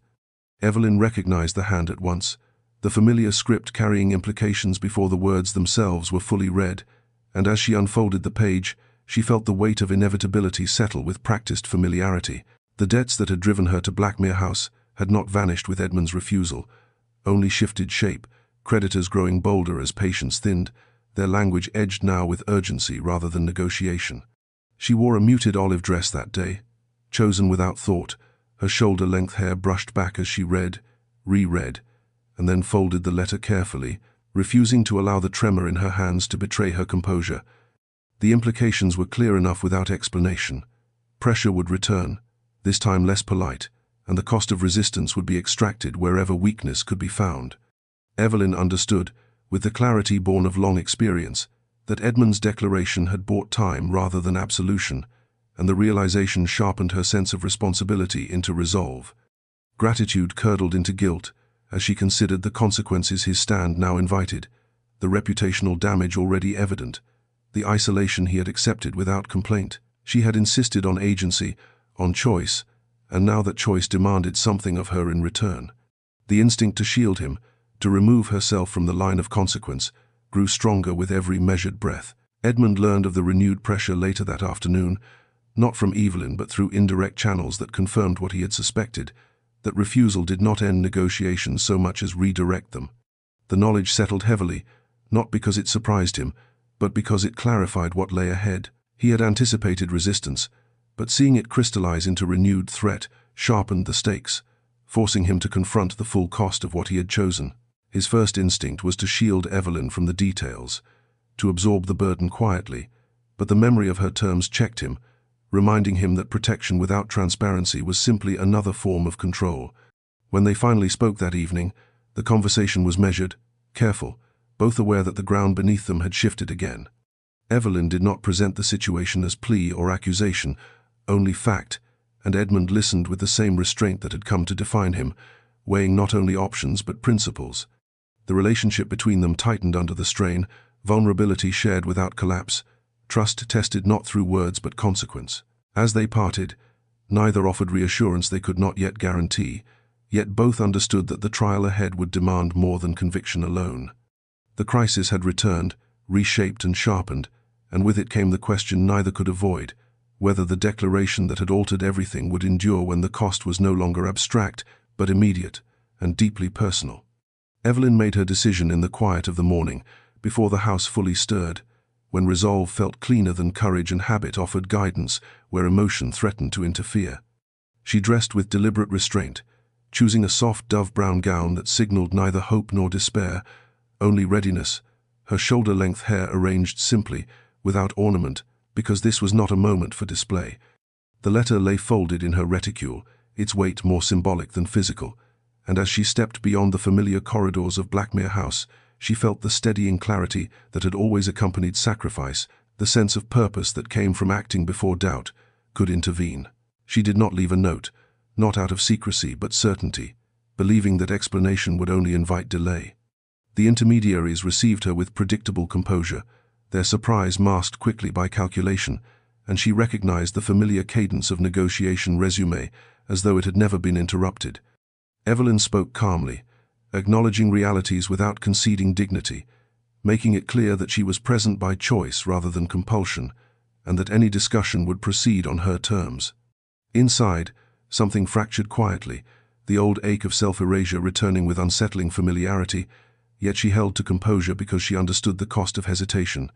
Evelyn recognized the hand at once, the familiar script carrying implications before the words themselves were fully read, and as she unfolded the page, she felt the weight of inevitability settle with practiced familiarity. The debts that had driven her to Blackmere House had not vanished with Edmund's refusal, only shifted shape, creditors growing bolder as patience thinned, their language edged now with urgency rather than negotiation. She wore a muted olive dress that day, chosen without thought, her shoulder-length hair brushed back as she read, reread, and then folded the letter carefully, refusing to allow the tremor in her hands to betray her composure. The implications were clear enough without explanation. Pressure would return, this time less polite, and the cost of resistance would be extracted wherever weakness could be found. Evelyn understood, with the clarity born of long experience, that Edmund's declaration had bought time rather than absolution, and the realization sharpened her sense of responsibility into resolve. Gratitude curdled into guilt as she considered the consequences his stand now invited, the reputational damage already evident, the isolation he had accepted without complaint. She had insisted on agency, on choice, and now that choice demanded something of her in return. The instinct to shield him, to remove herself from the line of consequence, grew stronger with every measured breath. Edmund learned of the renewed pressure later that afternoon, not from Evelyn but through indirect channels that confirmed what he had suspected, that refusal did not end negotiations so much as redirect them. The knowledge settled heavily, not because it surprised him, but because it clarified what lay ahead. He had anticipated resistance, but seeing it crystallize into renewed threat sharpened the stakes, forcing him to confront the full cost of what he had chosen. His first instinct was to shield Evelyn from the details, to absorb the burden quietly, but the memory of her terms checked him, reminding him that protection without transparency was simply another form of control. When they finally spoke that evening, the conversation was measured, careful, both aware that the ground beneath them had shifted again. Evelyn did not present the situation as plea or accusation, only fact, and Edmund listened with the same restraint that had come to define him, weighing not only options but principles. The relationship between them tightened under the strain, vulnerability shared without collapse, trust tested not through words but consequence. As they parted, neither offered reassurance they could not yet guarantee, yet both understood that the trial ahead would demand more than conviction alone. The crisis had returned, reshaped and sharpened, and with it came the question neither could avoid, whether the declaration that had altered everything would endure when the cost was no longer abstract, but immediate and deeply personal. Evelyn made her decision in the quiet of the morning, before the house fully stirred, when resolve felt cleaner than courage and habit offered guidance where emotion threatened to interfere. She dressed with deliberate restraint, choosing a soft dove-brown gown that signaled neither hope nor despair, only readiness, her shoulder-length hair arranged simply, without ornament, because this was not a moment for display. The letter lay folded in her reticule, its weight more symbolic than physical, and as she stepped beyond the familiar corridors of Blackmere House, she felt the steadying clarity that had always accompanied sacrifice, the sense of purpose that came from acting before doubt could intervene. She did not leave a note, not out of secrecy but certainty, believing that explanation would only invite delay. The intermediaries received her with predictable composure, their surprise masked quickly by calculation, and she recognized the familiar cadence of negotiation resume as though it had never been interrupted. Evelyn spoke calmly, acknowledging realities without conceding dignity, making it clear that she was present by choice rather than compulsion, and that any discussion would proceed on her terms. Inside, something fractured quietly, the old ache of self-erasure returning with unsettling familiarity, yet she held to composure because she understood the cost of hesitation.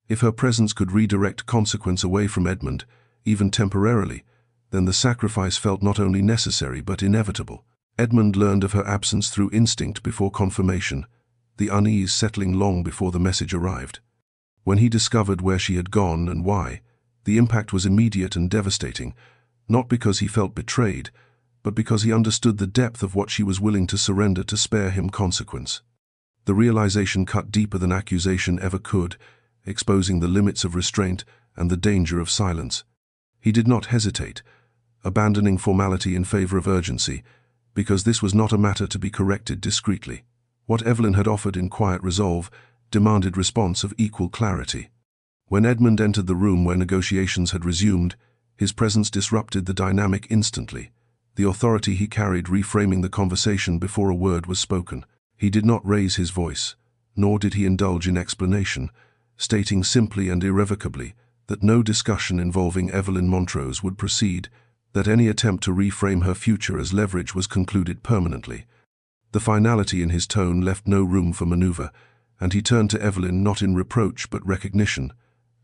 If her presence could redirect consequence away from Edmund, even temporarily, then the sacrifice felt not only necessary but inevitable. Edmund learned of her absence through instinct before confirmation, the unease settling long before the message arrived. When he discovered where she had gone and why, the impact was immediate and devastating, not because he felt betrayed, but because he understood the depth of what she was willing to surrender to spare him consequence. The realization cut deeper than accusation ever could, exposing the limits of restraint and the danger of silence. He did not hesitate, abandoning formality in favor of urgency, because this was not a matter to be corrected discreetly. What Evelyn had offered in quiet resolve demanded response of equal clarity. When Edmund entered the room where negotiations had resumed, his presence disrupted the dynamic instantly, the authority he carried reframing the conversation before a word was spoken. He did not raise his voice, nor did he indulge in explanation, stating simply and irrevocably that no discussion involving Evelyn Montrose would proceed, that any attempt to reframe her future as leverage was concluded permanently. The finality in his tone left no room for maneuver, and he turned to Evelyn not in reproach but recognition,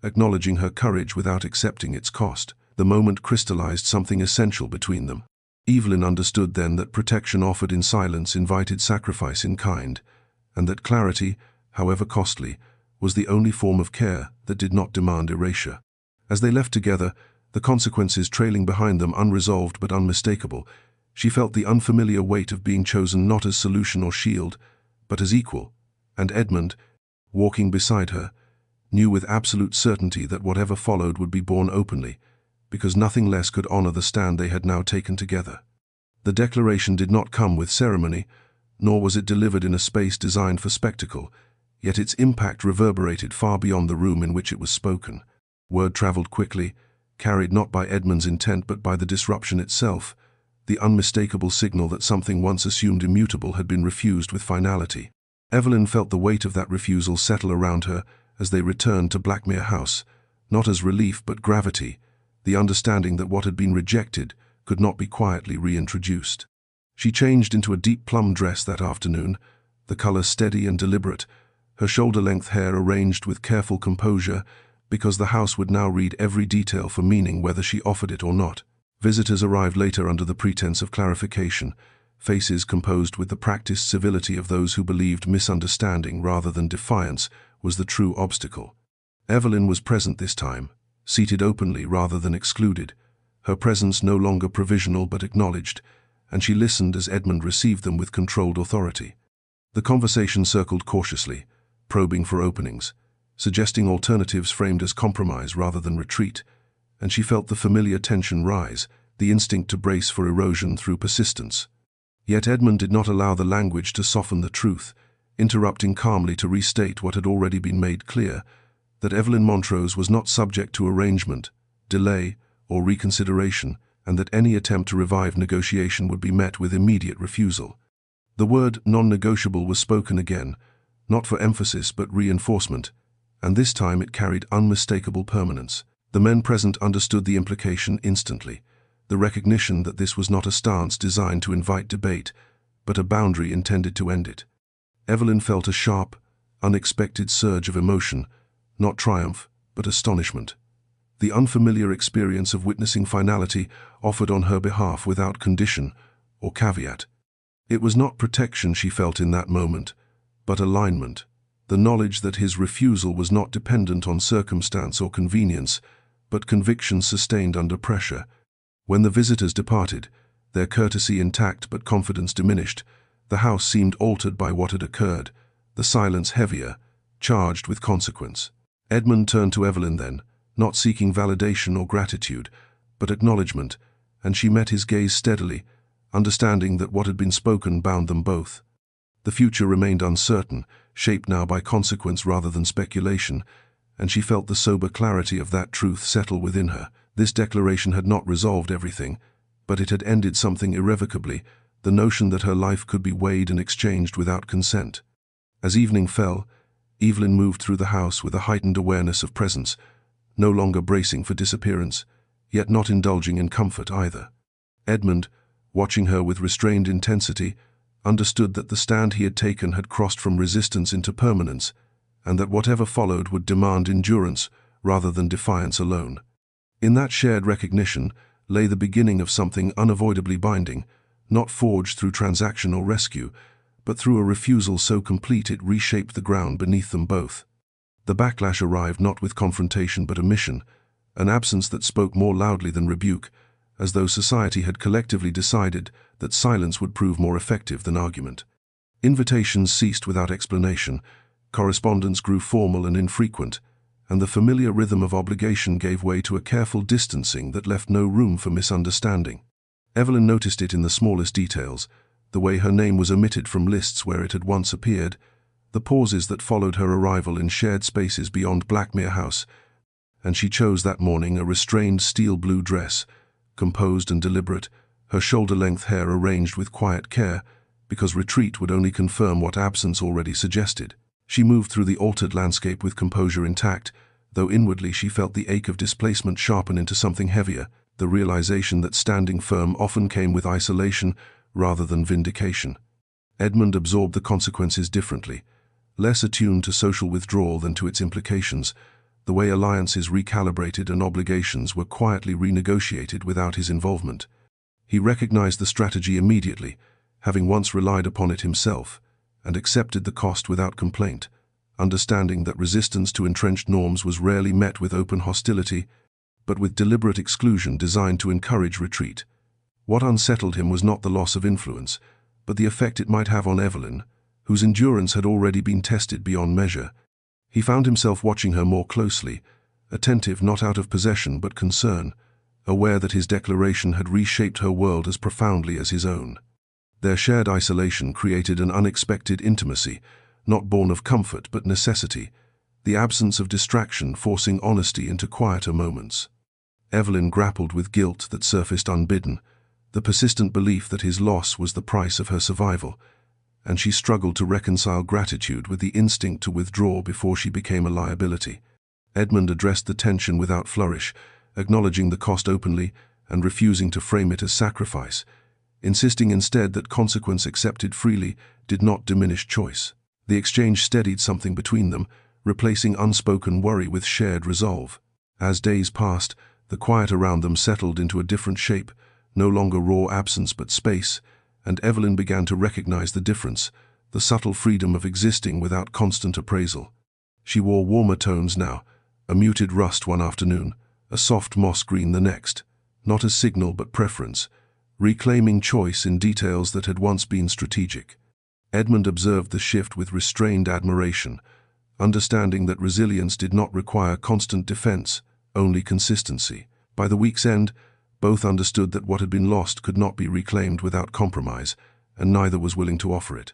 acknowledging her courage without accepting its cost. The moment crystallized something essential between them. Evelyn understood then that protection offered in silence invited sacrifice in kind, and that clarity, however costly, was the only form of care that did not demand erasure. As they left together, the consequences trailing behind them unresolved but unmistakable, she felt the unfamiliar weight of being chosen not as solution or shield, but as equal, and Edmund, walking beside her, knew with absolute certainty that whatever followed would be borne openly, because nothing less could honor the stand they had now taken together. The declaration did not come with ceremony, nor was it delivered in a space designed for spectacle, yet its impact reverberated far beyond the room in which it was spoken. Word traveled quickly, carried not by Edmund's intent but by the disruption itself, the unmistakable signal that something once assumed immutable had been refused with finality. Evelyn felt the weight of that refusal settle around her as they returned to Blackmere House, not as relief but gravity, the understanding that what had been rejected could not be quietly reintroduced. She changed into a deep plum dress that afternoon, the color steady and deliberate, her shoulder-length hair arranged with careful composure, because the house would now read every detail for meaning whether she offered it or not. Visitors arrived later under the pretense of clarification, faces composed with the practiced civility of those who believed misunderstanding rather than defiance was the true obstacle. Evelyn was present this time, seated openly rather than excluded, her presence no longer provisional but acknowledged, and she listened as Edmund received them with controlled authority. The conversation circled cautiously, probing for openings, suggesting alternatives framed as compromise rather than retreat, and she felt the familiar tension rise, the instinct to brace for erosion through persistence. Yet Edmund did not allow the language to soften the truth, interrupting calmly to restate what had already been made clear, that Evelyn Montrose was not subject to arrangement, delay, or reconsideration, and that any attempt to revive negotiation would be met with immediate refusal. The word non-negotiable was spoken again, not for emphasis but reinforcement, and this time it carried unmistakable permanence. The men present understood the implication instantly, the recognition that this was not a stance designed to invite debate, but a boundary intended to end it. Evelyn felt a sharp, unexpected surge of emotion, not triumph, but astonishment. The unfamiliar experience of witnessing finality offered on her behalf without condition or caveat. It was not protection she felt in that moment, but alignment, the knowledge that his refusal was not dependent on circumstance or convenience, but conviction sustained under pressure. When the visitors departed, their courtesy intact but confidence diminished, the house seemed altered by what had occurred, the silence heavier, charged with consequence. Edmund turned to Evelyn then, not seeking validation or gratitude, but acknowledgement, and she met his gaze steadily, understanding that what had been spoken bound them both. The future remained uncertain, shaped now by consequence rather than speculation, and she felt the sober clarity of that truth settle within her. This declaration had not resolved everything, but it had ended something irrevocably, the notion that her life could be weighed and exchanged without consent. As evening fell, Evelyn moved through the house with a heightened awareness of presence, no longer bracing for disappearance, yet not indulging in comfort either. Edmund, watching her with restrained intensity, understood that the stand he had taken had crossed from resistance into permanence, and that whatever followed would demand endurance rather than defiance alone. In that shared recognition lay the beginning of something unavoidably binding, not forged through transaction or rescue, but through a refusal so complete it reshaped the ground beneath them both. The backlash arrived not with confrontation but omission, an absence that spoke more loudly than rebuke, as though society had collectively decided that silence would prove more effective than argument. Invitations ceased without explanation, correspondence grew formal and infrequent, and the familiar rhythm of obligation gave way to a careful distancing that left no room for misunderstanding. Evelyn noticed it in the smallest details, the way her name was omitted from lists where it had once appeared, the pauses that followed her arrival in shared spaces beyond Blackmere House, and she chose that morning a restrained steel blue dress, composed and deliberate, her shoulder-length hair arranged with quiet care, because retreat would only confirm what absence already suggested. She moved through the altered landscape with composure intact, though inwardly she felt the ache of displacement sharpen into something heavier, the realization that standing firm often came with isolation rather than vindication. Edmund absorbed the consequences differently, less attuned to social withdrawal than to its implications, the way alliances recalibrated and obligations were quietly renegotiated without his involvement. He recognized the strategy immediately, having once relied upon it himself, and accepted the cost without complaint, understanding that resistance to entrenched norms was rarely met with open hostility, but with deliberate exclusion designed to encourage retreat. What unsettled him was not the loss of influence, but the effect it might have on Evelyn, whose endurance had already been tested beyond measure. He found himself watching her more closely, attentive not out of possession but concern, aware that his declaration had reshaped her world as profoundly as his own. Their shared isolation created an unexpected intimacy, not born of comfort but necessity, the absence of distraction forcing honesty into quieter moments. Evelyn grappled with guilt that surfaced unbidden, the persistent belief that his loss was the price of her survival, and she struggled to reconcile gratitude with the instinct to withdraw before she became a liability. Edmund addressed the tension without flourish, acknowledging the cost openly and refusing to frame it as sacrifice, insisting instead that consequence accepted freely did not diminish choice. The exchange steadied something between them, replacing unspoken worry with shared resolve. As days passed, the quiet around them settled into a different shape, no longer raw absence but space, and Evelyn began to recognize the difference, the subtle freedom of existing without constant appraisal. She wore warmer tones now, a muted rust one afternoon, a soft moss green the next, not as signal but preference, reclaiming choice in details that had once been strategic. Edmund observed the shift with restrained admiration, understanding that resilience did not require constant defense, only consistency. By the week's end, both understood that what had been lost could not be reclaimed without compromise, and neither was willing to offer it.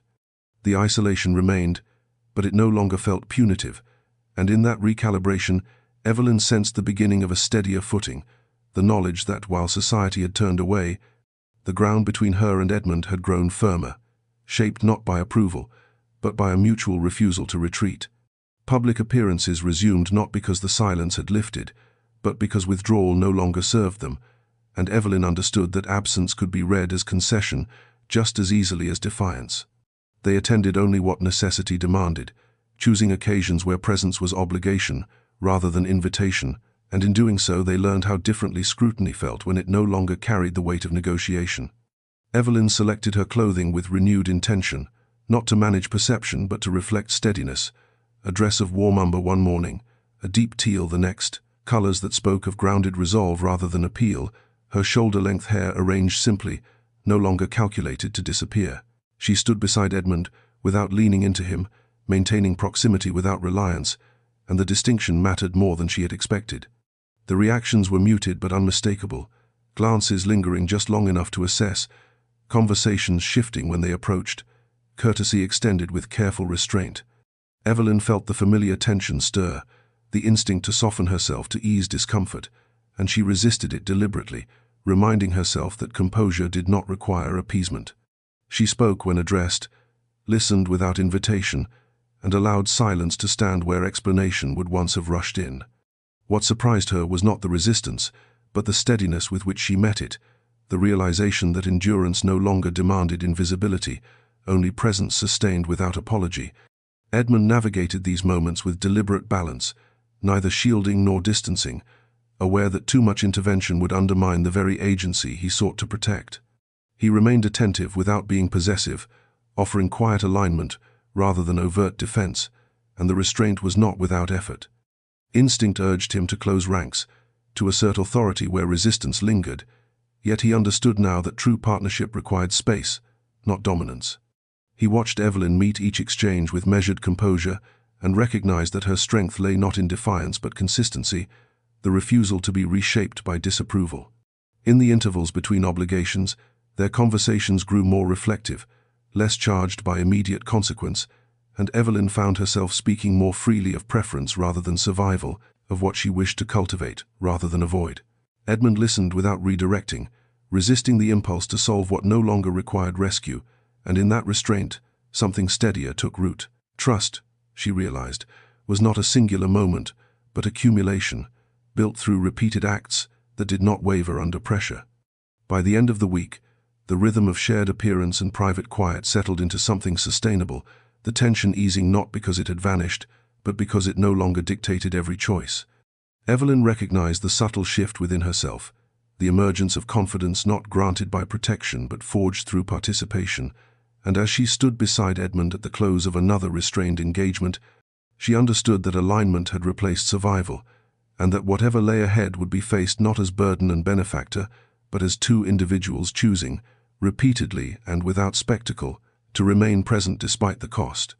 The isolation remained, but it no longer felt punitive, and in that recalibration, Evelyn sensed the beginning of a steadier footing, the knowledge that while society had turned away, the ground between her and Edmund had grown firmer, shaped not by approval, but by a mutual refusal to retreat. Public appearances resumed not because the silence had lifted, but because withdrawal no longer served them, and Evelyn understood that absence could be read as concession just as easily as defiance. They attended only what necessity demanded, choosing occasions where presence was obligation rather than invitation, and in doing so they learned how differently scrutiny felt when it no longer carried the weight of negotiation. Evelyn selected her clothing with renewed intention, not to manage perception but to reflect steadiness, a dress of warm umber one morning, a deep teal the next, colors that spoke of grounded resolve rather than appeal, her shoulder-length hair arranged simply, no longer calculated to disappear. She stood beside Edmund, without leaning into him, maintaining proximity without reliance, and the distinction mattered more than she had expected. The reactions were muted but unmistakable, glances lingering just long enough to assess, conversations shifting when they approached, courtesy extended with careful restraint. Evelyn felt the familiar tension stir, the instinct to soften herself to ease discomfort, and she resisted it deliberately, reminding herself that composure did not require appeasement. She spoke when addressed, listened without invitation, and allowed silence to stand where explanation would once have rushed in. What surprised her was not the resistance, but the steadiness with which she met it, the realization that endurance no longer demanded invisibility, only presence sustained without apology. Edmund navigated these moments with deliberate balance, neither shielding nor distancing, aware that too much intervention would undermine the very agency he sought to protect. He remained attentive without being possessive, offering quiet alignment rather than overt defense, and the restraint was not without effort. Instinct urged him to close ranks, to assert authority where resistance lingered, yet he understood now that true partnership required space, not dominance. He watched Evelyn meet each exchange with measured composure, and recognized that her strength lay not in defiance but consistency, the refusal to be reshaped by disapproval. In the intervals between obligations, their conversations grew more reflective, less charged by immediate consequence, and Evelyn found herself speaking more freely of preference rather than survival, of what she wished to cultivate rather than avoid. Edmund listened without redirecting, resisting the impulse to solve what no longer required rescue, and in that restraint, something steadier took root. Trust, she realized, was not a singular moment, but accumulation, built through repeated acts that did not waver under pressure. By the end of the week, the rhythm of shared appearance and private quiet settled into something sustainable, the tension easing not because it had vanished, but because it no longer dictated every choice. Evelyn recognized the subtle shift within herself, the emergence of confidence not granted by protection but forged through participation, and as she stood beside Edmund at the close of another restrained engagement, she understood that alignment had replaced survival, and that whatever lay ahead would be faced not as burden and benefactor, but as two individuals choosing, repeatedly and without spectacle, to remain present despite the cost.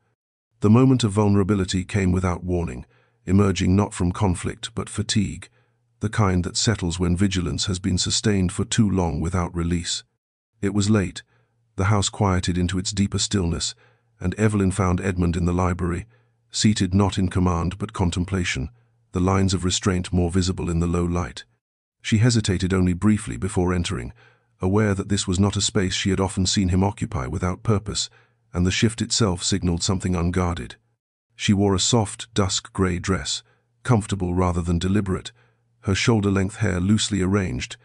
The moment of vulnerability came without warning, emerging not from conflict but fatigue, the kind that settles when vigilance has been sustained for too long without release. It was late, the house quieted into its deeper stillness, and Evelyn found Edmund in the library, seated not in command but contemplation, the lines of restraint more visible in the low light. She hesitated only briefly before entering, aware that this was not a space she had often seen him occupy without purpose, and the shift itself signaled something unguarded. She wore a soft, dusk-gray dress, comfortable rather than deliberate, her shoulder-length hair loosely arranged,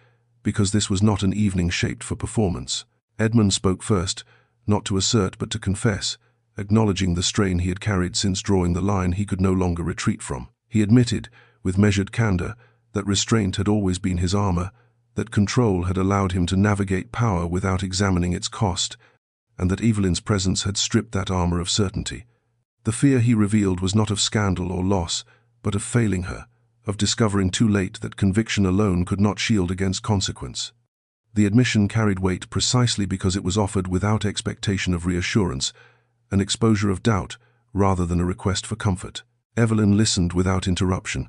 because this was not an evening shaped for performance. Edmund spoke first, not to assert but to confess, acknowledging the strain he had carried since drawing the line he could no longer retreat from. He admitted, with measured candor, that restraint had always been his armor, that control had allowed him to navigate power without examining its cost, and that Evelyn's presence had stripped that armor of certainty. The fear he revealed was not of scandal or loss, but of failing her, of discovering too late that conviction alone could not shield against consequence. The admission carried weight precisely because it was offered without expectation of reassurance, an exposure of doubt rather than a request for comfort. Evelyn listened without interruption,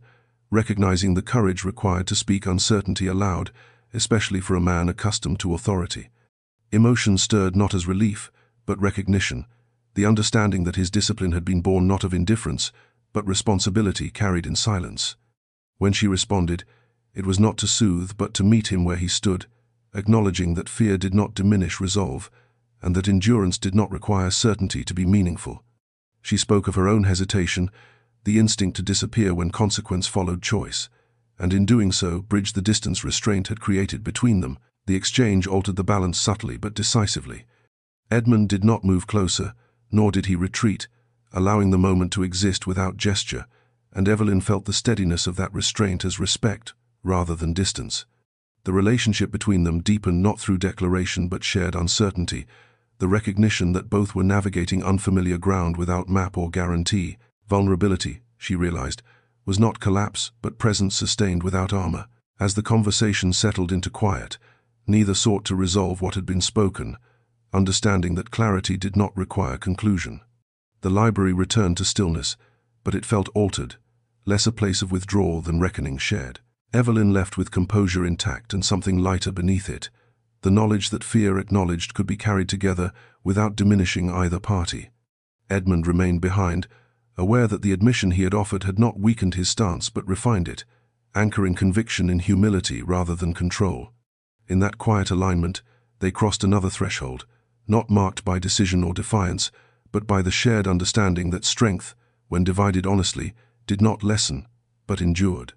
recognizing the courage required to speak uncertainty aloud, especially for a man accustomed to authority. Emotion stirred not as relief, but recognition, the understanding that his discipline had been born not of indifference, but responsibility carried in silence. When she responded, it was not to soothe but to meet him where he stood, acknowledging that fear did not diminish resolve, and that endurance did not require certainty to be meaningful. She spoke of her own hesitation, the instinct to disappear when consequence followed choice, and in doing so bridged the distance restraint had created between them. The exchange altered the balance subtly but decisively. Edmund did not move closer, nor did he retreat, allowing the moment to exist without gesture, and Evelyn felt the steadiness of that restraint as respect rather than distance. The relationship between them deepened not through declaration but shared uncertainty, the recognition that both were navigating unfamiliar ground without map or guarantee. Vulnerability, she realized, was not collapse but presence sustained without armor. As the conversation settled into quiet, neither sought to resolve what had been spoken, understanding that clarity did not require conclusion. The library returned to stillness, but it felt altered, less a place of withdrawal than reckoning shared. Evelyn left with composure intact and something lighter beneath it, the knowledge that fear acknowledged could be carried together without diminishing either party. Edmund remained behind, aware that the admission he had offered had not weakened his stance but refined it, anchoring conviction in humility rather than control. In that quiet alignment, they crossed another threshold, not marked by decision or defiance, but by the shared understanding that strength, when divided honestly, did not lessen, but endured.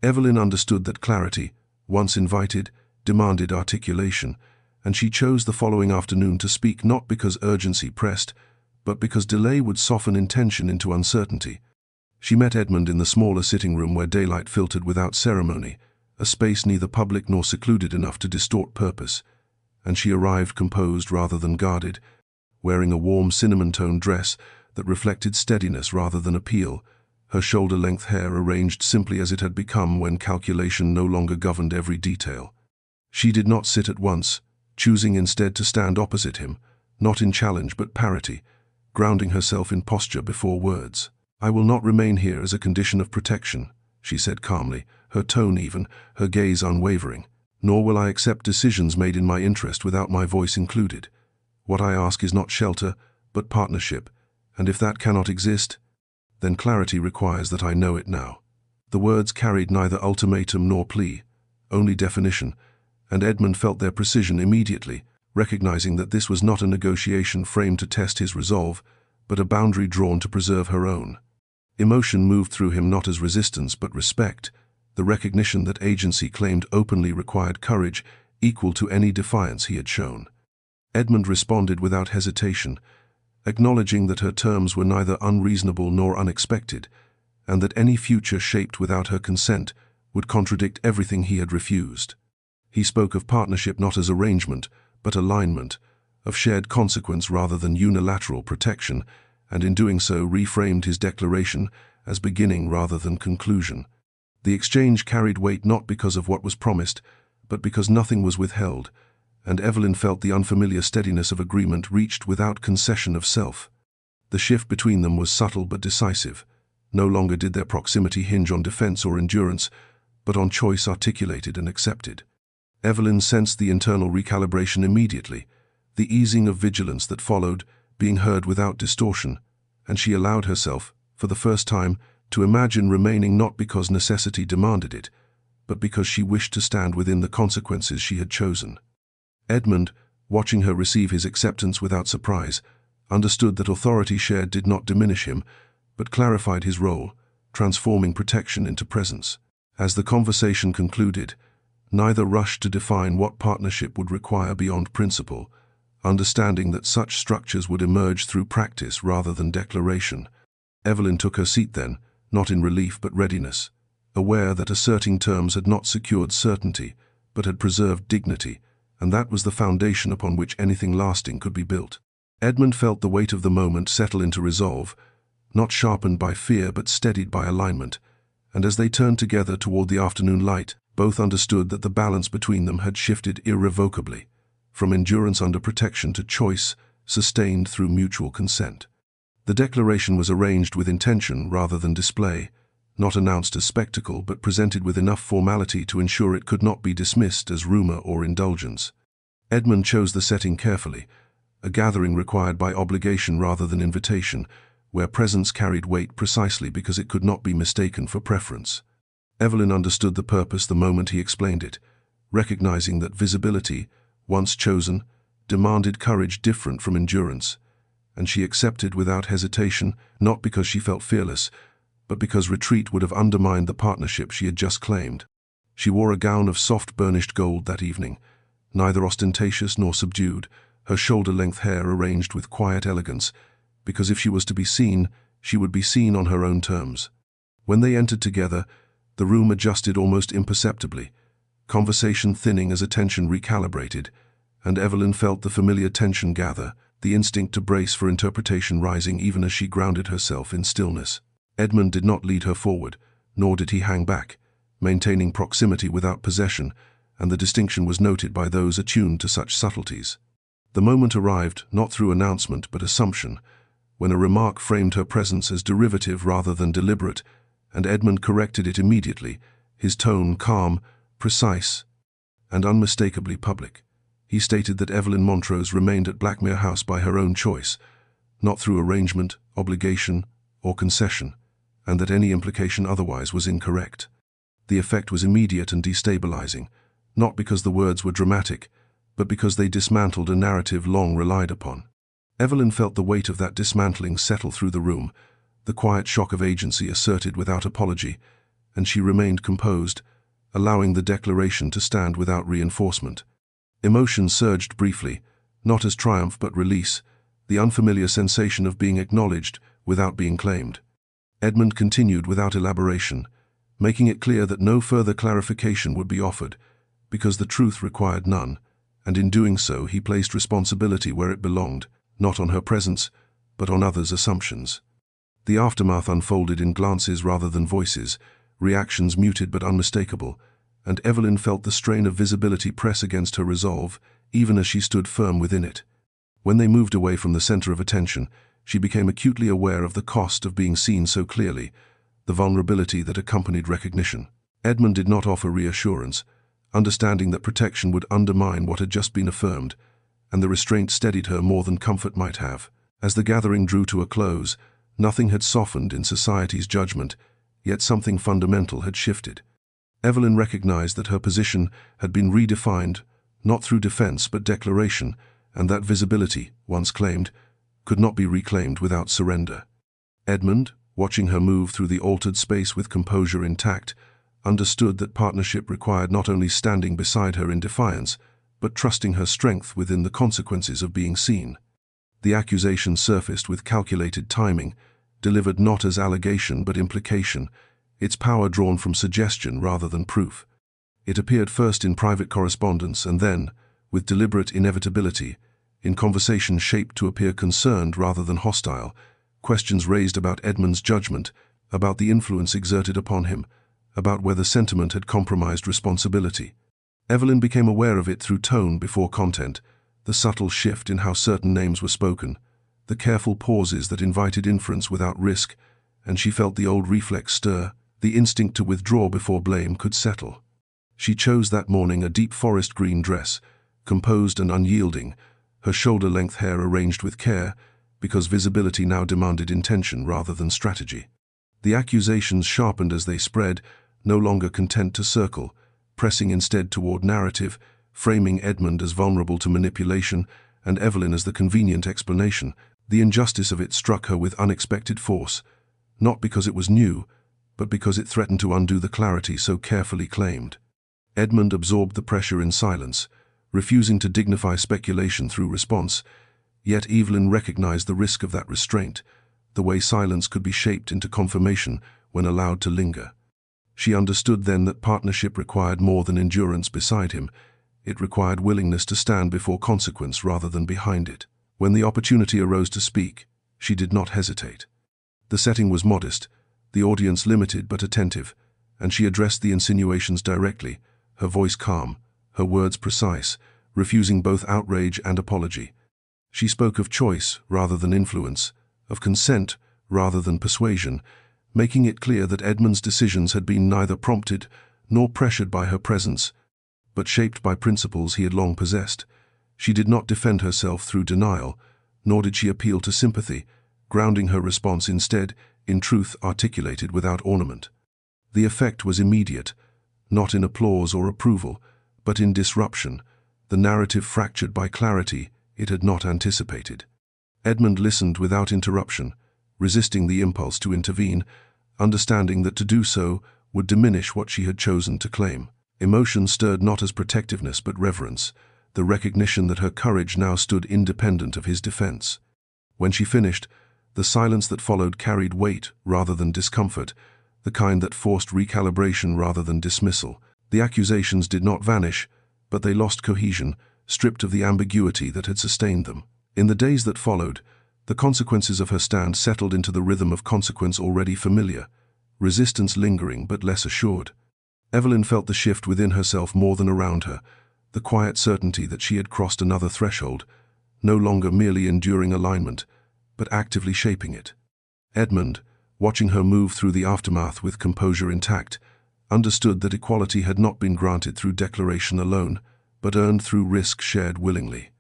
Evelyn understood that clarity, once invited, demanded articulation, and she chose the following afternoon to speak not because urgency pressed, but because delay would soften intention into uncertainty. She met Edmund in the smaller sitting room where daylight filtered without ceremony, a space neither public nor secluded enough to distort purpose, and she arrived composed rather than guarded, wearing a warm cinnamon-toned dress that reflected steadiness rather than appeal, her shoulder-length hair arranged simply as it had become when calculation no longer governed every detail. She did not sit at once, choosing instead to stand opposite him, not in challenge but parity, grounding herself in posture before words. "I will not remain here as a condition of protection," she said calmly, her tone even, her gaze unwavering. "Nor will I accept decisions made in my interest without my voice included. What I ask is not shelter, but partnership, and if that cannot exist, then clarity requires that I know it now." The words carried neither ultimatum nor plea, only definition, and Edmund felt their precision immediately, recognizing that this was not a negotiation framed to test his resolve, but a boundary drawn to preserve her own. Emotion moved through him not as resistance but respect, the recognition that agency claimed openly required courage equal to any defiance he had shown. Edmund responded without hesitation, acknowledging that her terms were neither unreasonable nor unexpected, and that any future shaped without her consent would contradict everything he had refused. He spoke of partnership not as arrangement, but alignment, of shared consequence rather than unilateral protection, and in doing so reframed his declaration as beginning rather than conclusion. The exchange carried weight not because of what was promised, but because nothing was withheld, and Evelyn felt the unfamiliar steadiness of agreement reached without concession of self. The shift between them was subtle but decisive. No longer did their proximity hinge on defense or endurance, but on choice articulated and accepted. Evelyn sensed the internal recalibration immediately, the easing of vigilance that followed, being heard without distortion, and she allowed herself, for the first time, to imagine remaining not because necessity demanded it, but because she wished to stand within the consequences she had chosen. Edmund, watching her receive his acceptance without surprise, understood that authority shared did not diminish him, but clarified his role, transforming protection into presence. As the conversation concluded, neither rushed to define what partnership would require beyond principle, understanding that such structures would emerge through practice rather than declaration. Evelyn took her seat then, not in relief but readiness, aware that asserting terms had not secured certainty, but had preserved dignity, and that was the foundation upon which anything lasting could be built. Edmund felt the weight of the moment settle into resolve, not sharpened by fear but steadied by alignment, and as they turned together toward the afternoon light, both understood that the balance between them had shifted irrevocably, from endurance under protection to choice, sustained through mutual consent. The declaration was arranged with intention rather than display, not announced as spectacle but presented with enough formality to ensure it could not be dismissed as rumor or indulgence. Edmund chose the setting carefully, a gathering required by obligation rather than invitation, where presence carried weight precisely because it could not be mistaken for preference. Evelyn understood the purpose the moment he explained it, recognizing that visibility, once chosen, demanded courage different from endurance, and she accepted without hesitation, not because she felt fearless, but because retreat would have undermined the partnership she had just claimed. She wore a gown of soft burnished gold that evening, neither ostentatious nor subdued, her shoulder-length hair arranged with quiet elegance, because if she was to be seen, she would be seen on her own terms. When they entered together, the room adjusted almost imperceptibly, conversation thinning as attention recalibrated, and Evelyn felt the familiar tension gather, the instinct to brace for interpretation rising even as she grounded herself in stillness. Edmund did not lead her forward, nor did he hang back, maintaining proximity without possession, and the distinction was noted by those attuned to such subtleties. The moment arrived, not through announcement but assumption, when a remark framed her presence as derivative rather than deliberate, and Edmund corrected it immediately, his tone calm, precise, and unmistakably public. He stated that Evelyn Montrose remained at Blackmere House by her own choice, not through arrangement, obligation, or concession, and that any implication otherwise was incorrect. The effect was immediate and destabilizing, not because the words were dramatic, but because they dismantled a narrative long relied upon. Evelyn felt the weight of that dismantling settle through the room, the quiet shock of agency asserted without apology, and she remained composed, allowing the declaration to stand without reinforcement. Emotion surged briefly, not as triumph but release, the unfamiliar sensation of being acknowledged without being claimed. Edmund continued without elaboration, making it clear that no further clarification would be offered, because the truth required none, and in doing so he placed responsibility where it belonged, not on her presence, but on others' assumptions. The aftermath unfolded in glances rather than voices, reactions muted but unmistakable, and Evelyn felt the strain of visibility press against her resolve, even as she stood firm within it. When they moved away from the center of attention, She became acutely aware of the cost of being seen so clearly, the vulnerability that accompanied recognition. Edmund did not offer reassurance, understanding that protection would undermine what had just been affirmed, and the restraint steadied her more than comfort might have. As the gathering drew to a close, nothing had softened in society's judgment, yet something fundamental had shifted. Evelyn recognized that her position had been redefined, not through defense but declaration, and that visibility, once claimed, could not be reclaimed without surrender. Edmund, watching her move through the altered space with composure intact, understood that partnership required not only standing beside her in defiance, but trusting her strength within the consequences of being seen. The accusation surfaced with calculated timing, delivered not as allegation but implication, its power drawn from suggestion rather than proof. It appeared first in private correspondence and then, with deliberate inevitability, in conversation shaped to appear concerned rather than hostile, questions raised about Edmund's judgment, about the influence exerted upon him, about whether sentiment had compromised responsibility. Evelyn became aware of it through tone before content, the subtle shift in how certain names were spoken, the careful pauses that invited inference without risk, and she felt the old reflex stir, the instinct to withdraw before blame could settle. She chose that morning a deep forest green dress, composed and unyielding, her shoulder-length hair arranged with care, because visibility now demanded intention rather than strategy. The accusations sharpened as they spread, no longer content to circle, pressing instead toward narrative, framing Edmund as vulnerable to manipulation and Evelyn as the convenient explanation. The injustice of it struck her with unexpected force, not because it was new, but because it threatened to undo the clarity so carefully claimed. Edmund absorbed the pressure in silence, refusing to dignify speculation through response, yet Evelyn recognized the risk of that restraint, the way silence could be shaped into confirmation when allowed to linger. She understood then that partnership required more than endurance beside him. It required willingness to stand before consequence rather than behind it. When the opportunity arose to speak, she did not hesitate. The setting was modest, the audience limited but attentive, and she addressed the insinuations directly, her voice calm, her words precise, refusing both outrage and apology. She spoke of choice rather than influence, of consent rather than persuasion, making it clear that Edmund's decisions had been neither prompted nor pressured by her presence, but shaped by principles he had long possessed. She did not defend herself through denial, nor did she appeal to sympathy, grounding her response instead in truth articulated without ornament. The effect was immediate, not in applause or approval, but in disruption, the narrative fractured by clarity it had not anticipated. Edmund listened without interruption, resisting the impulse to intervene, understanding that to do so would diminish what she had chosen to claim. Emotion stirred not as protectiveness but reverence, the recognition that her courage now stood independent of his defense. When she finished, the silence that followed carried weight rather than discomfort, the kind that forced recalibration rather than dismissal. The accusations did not vanish, but they lost cohesion, stripped of the ambiguity that had sustained them. In the days that followed, the consequences of her stand settled into the rhythm of consequence already familiar, resistance lingering but less assured. Evelyn felt the shift within herself more than around her, the quiet certainty that she had crossed another threshold, no longer merely enduring alignment, but actively shaping it. Edmund, watching her move through the aftermath with composure intact, understood that equality had not been granted through declaration alone, but earned through risk shared willingly.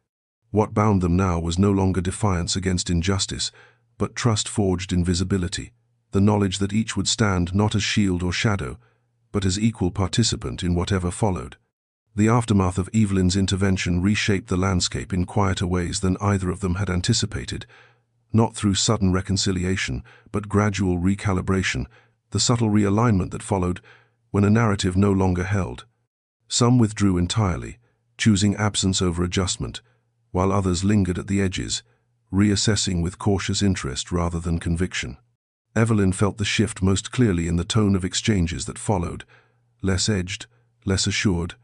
What bound them now was no longer defiance against injustice, but trust forged in visibility, the knowledge that each would stand not as shield or shadow, but as equal participant in whatever followed. The aftermath of Evelyn's intervention reshaped the landscape in quieter ways than either of them had anticipated, not through sudden reconciliation, but gradual recalibration, the subtle realignment that followed when a narrative no longer held. Some withdrew entirely, choosing absence over adjustment, while others lingered at the edges, reassessing with cautious interest rather than conviction. Evelyn felt the shift most clearly in the tone of exchanges that followed, less edged, less assured,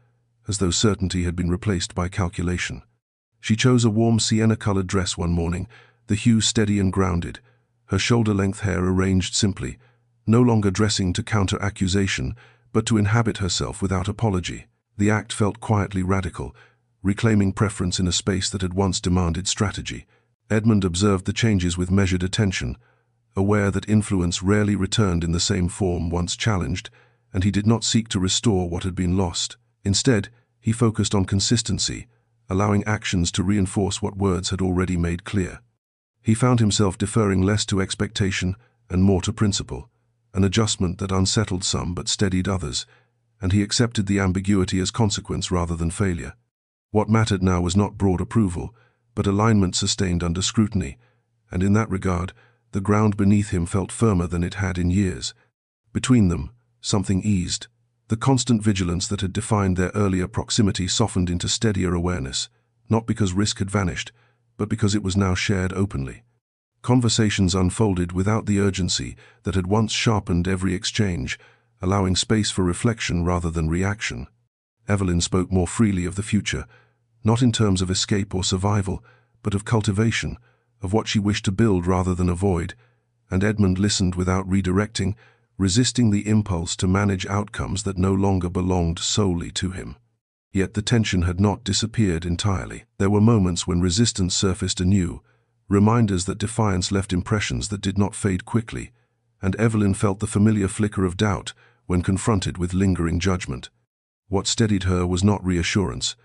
as though certainty had been replaced by calculation. She chose a warm sienna-colored dress one morning, the hue steady and grounded, her shoulder-length hair arranged simply, no longer dressing to counter accusation, but to inhabit herself without apology. The act felt quietly radical, reclaiming preference in a space that had once demanded strategy. Edmund observed the changes with measured attention, aware that influence rarely returned in the same form once challenged, and he did not seek to restore what had been lost. Instead, he focused on consistency, allowing actions to reinforce what words had already made clear. He found himself deferring less to expectation and more to principle, an adjustment that unsettled some but steadied others, and he accepted the ambiguity as consequence rather than failure. What mattered now was not broad approval, but alignment sustained under scrutiny, and in that regard, the ground beneath him felt firmer than it had in years. Between them, something eased. The constant vigilance that had defined their earlier proximity softened into steadier awareness, not because risk had vanished, but because it was now shared openly. Conversations unfolded without the urgency that had once sharpened every exchange, allowing space for reflection rather than reaction. Evelyn spoke more freely of the future, not in terms of escape or survival, but of cultivation, of what she wished to build rather than avoid, and Edmund listened without redirecting, resisting the impulse to manage outcomes that no longer belonged solely to him. Yet the tension had not disappeared entirely. There were moments when resistance surfaced anew, reminders that defiance left impressions that did not fade quickly, and Evelyn felt the familiar flicker of doubt when confronted with lingering judgment. What steadied her was not reassurance,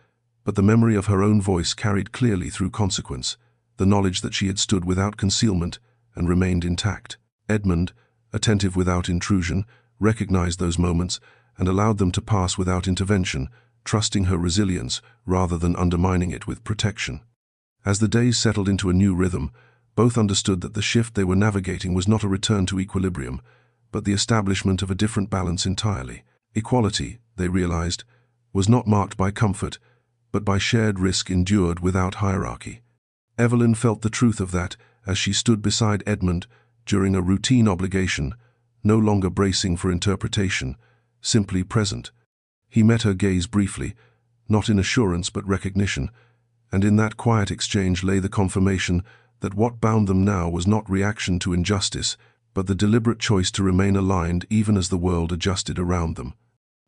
but the memory of her own voice carried clearly through consequence, the knowledge that she had stood without concealment and remained intact. Edmund, attentive without intrusion, recognized those moments and allowed them to pass without intervention, trusting her resilience rather than undermining it with protection. As the days settled into a new rhythm, both understood that the shift they were navigating was not a return to equilibrium, but the establishment of a different balance entirely. Equality, they realized, was not marked by comfort, but by shared risk endured without hierarchy. Evelyn felt the truth of that as she stood beside Edmund during a routine obligation, no longer bracing for interpretation, simply present. He met her gaze briefly, not in assurance but recognition, and in that quiet exchange lay the confirmation that what bound them now was not reaction to injustice, but the deliberate choice to remain aligned even as the world adjusted around them.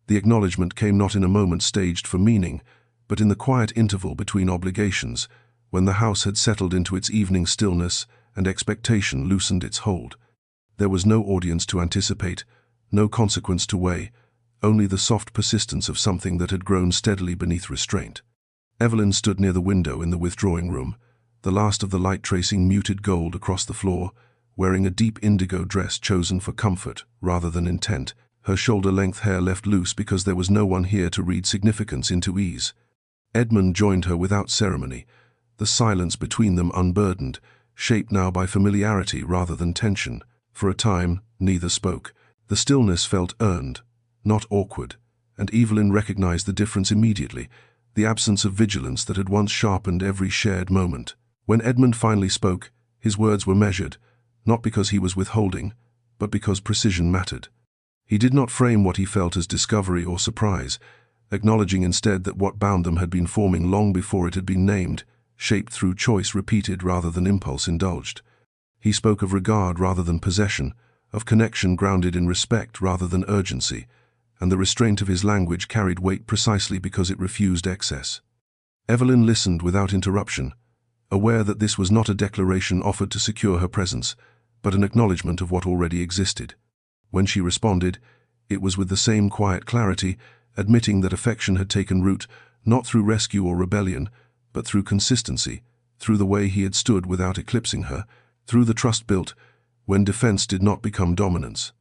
The acknowledgement came not in a moment staged for meaning, but in the quiet interval between obligations, when the house had settled into its evening stillness and expectation loosened its hold. There was no audience to anticipate, no consequence to weigh, only the soft persistence of something that had grown steadily beneath restraint. Evelyn stood near the window in the withdrawing room, the last of the light tracing muted gold across the floor, wearing a deep indigo dress chosen for comfort rather than intent, her shoulder-length hair left loose because there was no one here to read significance into ease. Edmund joined her without ceremony, the silence between them unburdened, shaped now by familiarity rather than tension. For a time, neither spoke. The stillness felt earned, not awkward, and Evelyn recognized the difference immediately, the absence of vigilance that had once sharpened every shared moment. When Edmund finally spoke, his words were measured, not because he was withholding, but because precision mattered. He did not frame what he felt as discovery or surprise, acknowledging instead that what bound them had been forming long before it had been named, shaped through choice repeated rather than impulse indulged. He spoke of regard rather than possession, of connection grounded in respect rather than urgency, and the restraint of his language carried weight precisely because it refused excess. Evelyn listened without interruption, aware that this was not a declaration offered to secure her presence, but an acknowledgement of what already existed. When she responded, it was with the same quiet clarity, admitting that affection had taken root, not through rescue or rebellion, but through consistency, through the way he had stood without eclipsing her, through the trust built when defense did not become dominance.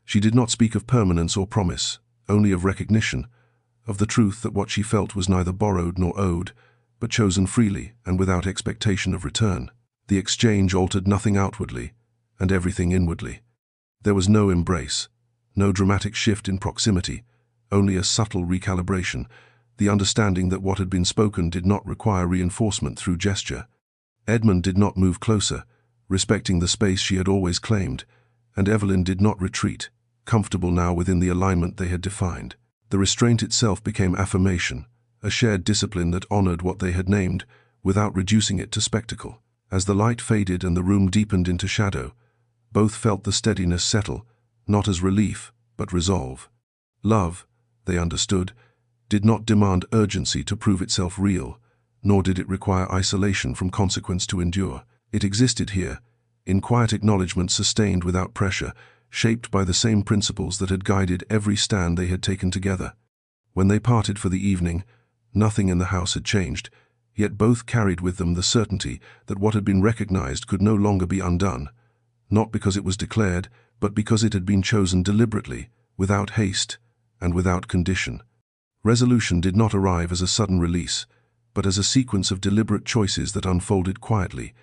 She did not speak of permanence or promise, only of recognition, of the truth that what she felt was neither borrowed nor owed, but chosen freely and without expectation of return. The exchange altered nothing outwardly, and everything inwardly. There was no embrace, no dramatic shift in proximity, only a subtle recalibration, the understanding that what had been spoken did not require reinforcement through gesture. Edmund did not move closer, respecting the space she had always claimed, and Evelyn did not retreat, comfortable now within the alignment they had defined. The restraint itself became affirmation, a shared discipline that honored what they had named, without reducing it to spectacle. As the light faded and the room deepened into shadow, both felt the steadiness settle, not as relief, but resolve. Love, they understood, did not demand urgency to prove itself real, nor did it require isolation from consequence to endure. It existed here, in quiet acknowledgement sustained without pressure, shaped by the same principles that had guided every stand they had taken together. When they parted for the evening, nothing in the house had changed, yet both carried with them the certainty that what had been recognized could no longer be undone, not because it was declared, but because it had been chosen deliberately, without haste, and without condition. Resolution did not arrive as a sudden release, but as a sequence of deliberate choices that unfolded quietly,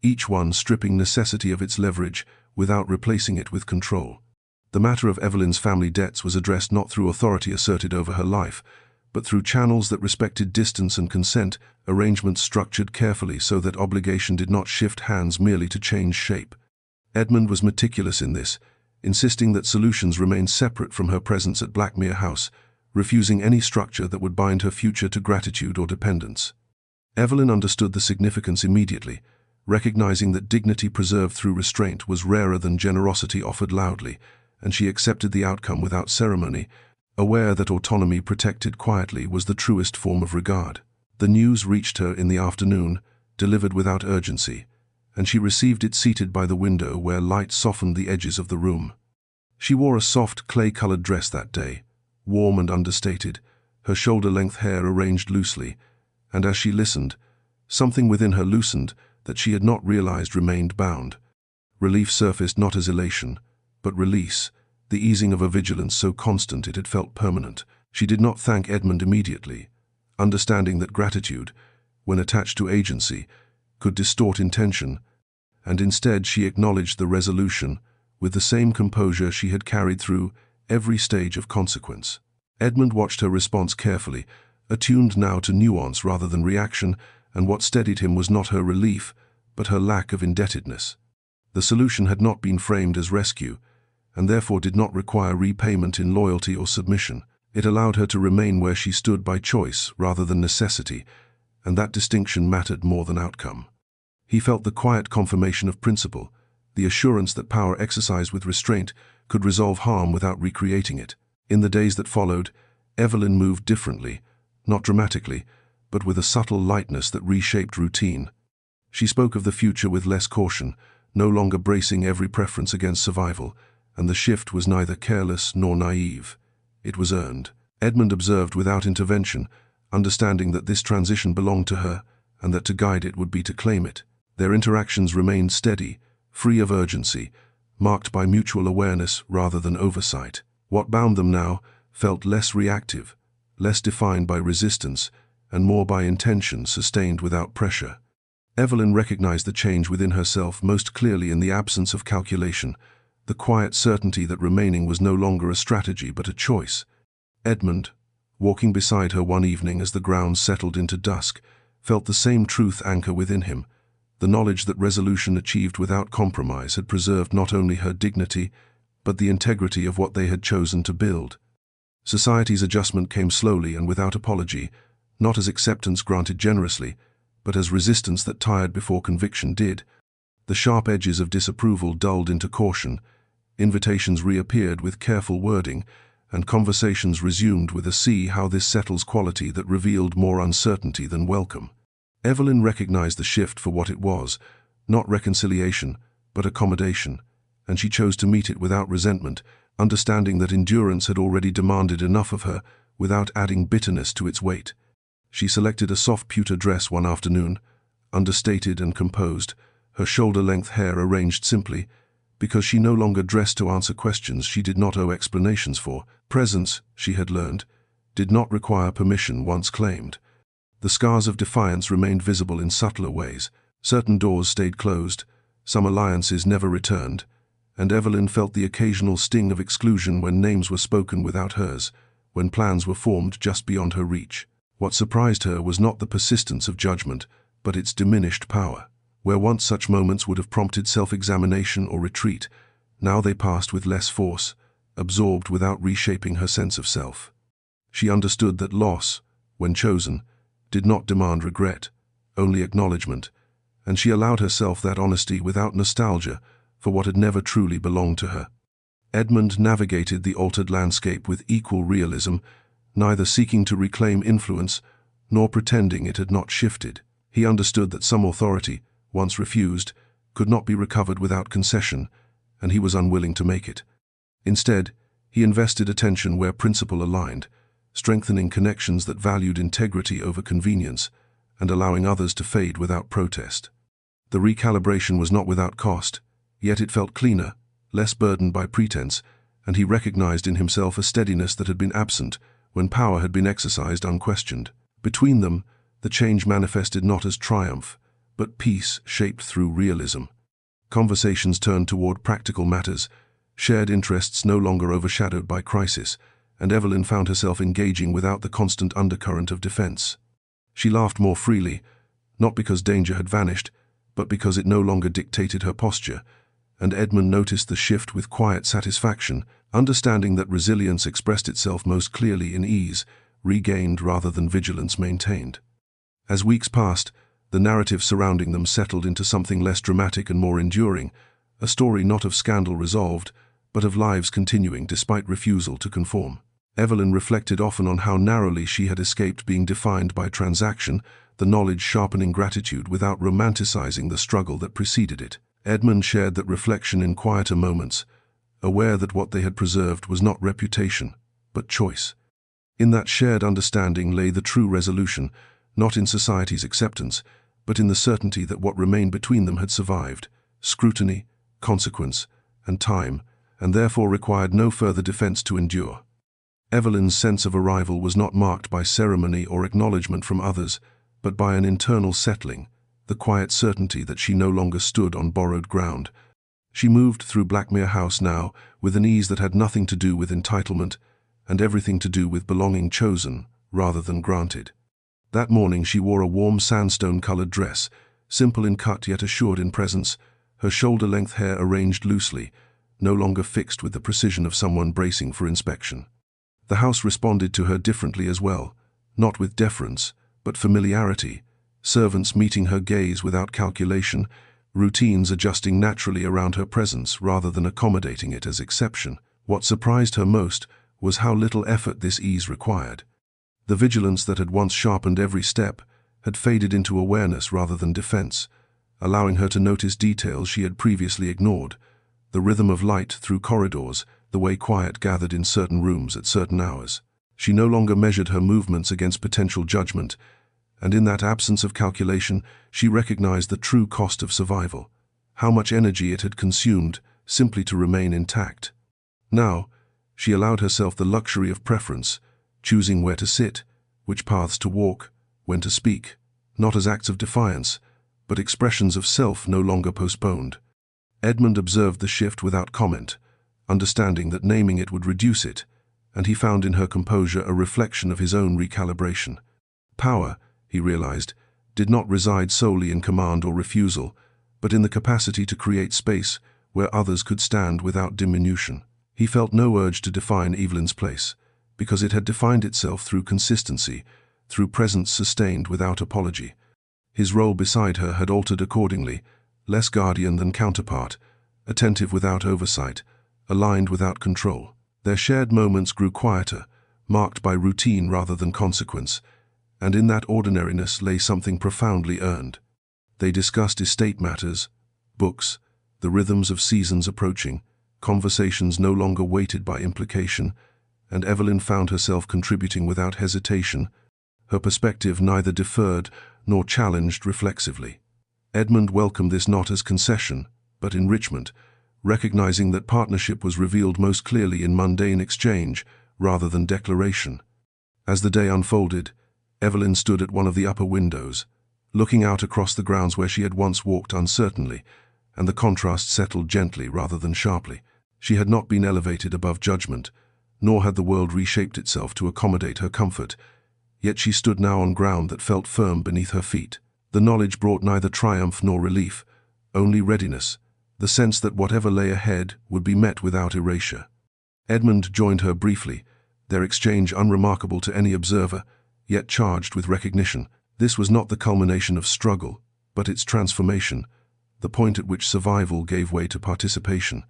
each one stripping necessity of its leverage without replacing it with control. The matter of Evelyn's family debts was addressed not through authority asserted over her life, but through channels that respected distance and consent, arrangements structured carefully so that obligation did not shift hands merely to change shape. Edmund was meticulous in this, insisting that solutions remain separate from her presence at Blackmere House, refusing any structure that would bind her future to gratitude or dependence. Evelyn understood the significance immediately, recognizing that dignity preserved through restraint was rarer than generosity offered loudly, and she accepted the outcome without ceremony, aware that autonomy protected quietly was the truest form of regard. The news reached her in the afternoon, delivered without urgency, and she received it seated by the window where light softened the edges of the room. She wore a soft, clay-colored dress that day, warm and understated, her shoulder-length hair arranged loosely, and as she listened, something within her loosened that she had not realized remained bound. Relief surfaced not as elation, but release, the easing of a vigilance so constant it had felt permanent. She did not thank Edmund immediately, understanding that gratitude, when attached to agency, could distort intention, and instead she acknowledged the resolution with the same composure she had carried through every stage of consequence. Edmund watched her response carefully, attuned now to nuance rather than reaction, and what steadied him was not her relief, but her lack of indebtedness. The solution had not been framed as rescue, and therefore did not require repayment in loyalty or submission. It allowed her to remain where she stood by choice rather than necessity, and that distinction mattered more than outcome. He felt the quiet confirmation of principle, the assurance that power exercised with restraint could resolve harm without recreating it. In the days that followed, Evelyn moved differently, not dramatically, but with a subtle lightness that reshaped routine. She spoke of the future with less caution, no longer bracing every preference against survival, and the shift was neither careless nor naive. It was earned. Edmund observed without intervention, understanding that this transition belonged to her, and that to guide it would be to claim it. Their interactions remained steady, free of urgency, marked by mutual awareness rather than oversight. What bound them now felt less reactive, less defined by resistance, and more by intention sustained without pressure. Evelyn recognized the change within herself most clearly in the absence of calculation, the quiet certainty that remaining was no longer a strategy but a choice. Edmund, walking beside her one evening as the ground settled into dusk, felt the same truth anchor within him, the knowledge that resolution achieved without compromise had preserved not only her dignity, but the integrity of what they had chosen to build. Society's adjustment came slowly and without apology, not as acceptance granted generously, but as resistance that tired before conviction did. The sharp edges of disapproval dulled into caution, invitations reappeared with careful wording, and conversations resumed with a "see how this settles" quality that revealed more uncertainty than welcome. Evelyn recognized the shift for what it was, not reconciliation, but accommodation, and she chose to meet it without resentment, understanding that endurance had already demanded enough of her without adding bitterness to its weight. She selected a soft pewter dress one afternoon, understated and composed, her shoulder-length hair arranged simply, because she no longer dressed to answer questions she did not owe explanations for. Presence, she had learned, did not require permission once claimed. The scars of defiance remained visible in subtler ways. Certain doors stayed closed, some alliances never returned, and Evelyn felt the occasional sting of exclusion when names were spoken without hers, when plans were formed just beyond her reach. What surprised her was not the persistence of judgment, but its diminished power. Where once such moments would have prompted self-examination or retreat, now they passed with less force, absorbed without reshaping her sense of self. She understood that loss, when chosen, did not demand regret, only acknowledgement, and she allowed herself that honesty without nostalgia for what had never truly belonged to her. Edmund navigated the altered landscape with equal realism, neither seeking to reclaim influence nor pretending it had not shifted. He understood that some authority, once refused, could not be recovered without concession, and he was unwilling to make it. Instead, he invested attention where principle aligned, strengthening connections that valued integrity over convenience, and allowing others to fade without protest. The recalibration was not without cost, yet it felt cleaner, less burdened by pretense, and he recognized in himself a steadiness that had been absent when power had been exercised unquestioned. Between them, the change manifested not as triumph, but peace shaped through realism. Conversations turned toward practical matters, shared interests no longer overshadowed by crisis, and Evelyn found herself engaging without the constant undercurrent of defense. She laughed more freely, not because danger had vanished, but because it no longer dictated her posture, and Edmund noticed the shift with quiet satisfaction, understanding that resilience expressed itself most clearly in ease, regained rather than vigilance maintained. As weeks passed, the narrative surrounding them settled into something less dramatic and more enduring, a story not of scandal resolved, but of lives continuing despite refusal to conform. Evelyn reflected often on how narrowly she had escaped being defined by transaction, the knowledge sharpening gratitude without romanticizing the struggle that preceded it. Edmund shared that reflection in quieter moments, aware that what they had preserved was not reputation, but choice. In that shared understanding lay the true resolution, not in society's acceptance, but in the certainty that what remained between them had survived scrutiny, consequence, and time, and therefore required no further defense to endure. Evelyn's sense of arrival was not marked by ceremony or acknowledgement from others, but by an internal settling, the quiet certainty that she no longer stood on borrowed ground. She moved through Blackmere House now with an ease that had nothing to do with entitlement and everything to do with belonging chosen rather than granted. That morning she wore a warm sandstone-colored dress, simple in cut yet assured in presence, her shoulder-length hair arranged loosely, no longer fixed with the precision of someone bracing for inspection. The house responded to her differently as well, not with deference, but familiarity, servants meeting her gaze without calculation, routines adjusting naturally around her presence rather than accommodating it as exception. What surprised her most was how little effort this ease required. The vigilance that had once sharpened every step had faded into awareness rather than defense, allowing her to notice details she had previously ignored, the rhythm of light through corridors, the way quiet gathered in certain rooms at certain hours. She no longer measured her movements against potential judgment, and in that absence of calculation, she recognized the true cost of survival, how much energy it had consumed simply to remain intact. Now, she allowed herself the luxury of preference, choosing where to sit, which paths to walk, when to speak, not as acts of defiance, but expressions of self no longer postponed. Edmund observed the shift without comment, understanding that naming it would reduce it, and he found in her composure a reflection of his own recalibration. Power, he realized, did not reside solely in command or refusal, but in the capacity to create space where others could stand without diminution. He felt no urge to define Evelyn's place, because it had defined itself through consistency, through presence sustained without apology. His role beside her had altered accordingly, less guardian than counterpart, attentive without oversight, aligned without control. Their shared moments grew quieter, marked by routine rather than consequence, and in that ordinariness lay something profoundly earned. They discussed estate matters, books, the rhythms of seasons approaching, conversations no longer weighted by implication, and Evelyn found herself contributing without hesitation, her perspective neither deferred nor challenged reflexively. Edmund welcomed this not as concession, but enrichment, recognizing that partnership was revealed most clearly in mundane exchange rather than declaration. As the day unfolded, Evelyn stood at one of the upper windows, looking out across the grounds where she had once walked uncertainly, and the contrast settled gently rather than sharply. She had not been elevated above judgment, nor had the world reshaped itself to accommodate her comfort, yet she stood now on ground that felt firm beneath her feet. The knowledge brought neither triumph nor relief, only readiness, the sense that whatever lay ahead would be met without erasure. Edmund joined her briefly, their exchange unremarkable to any observer, yet charged with recognition. This was not the culmination of struggle, but its transformation, the point at which survival gave way to participation.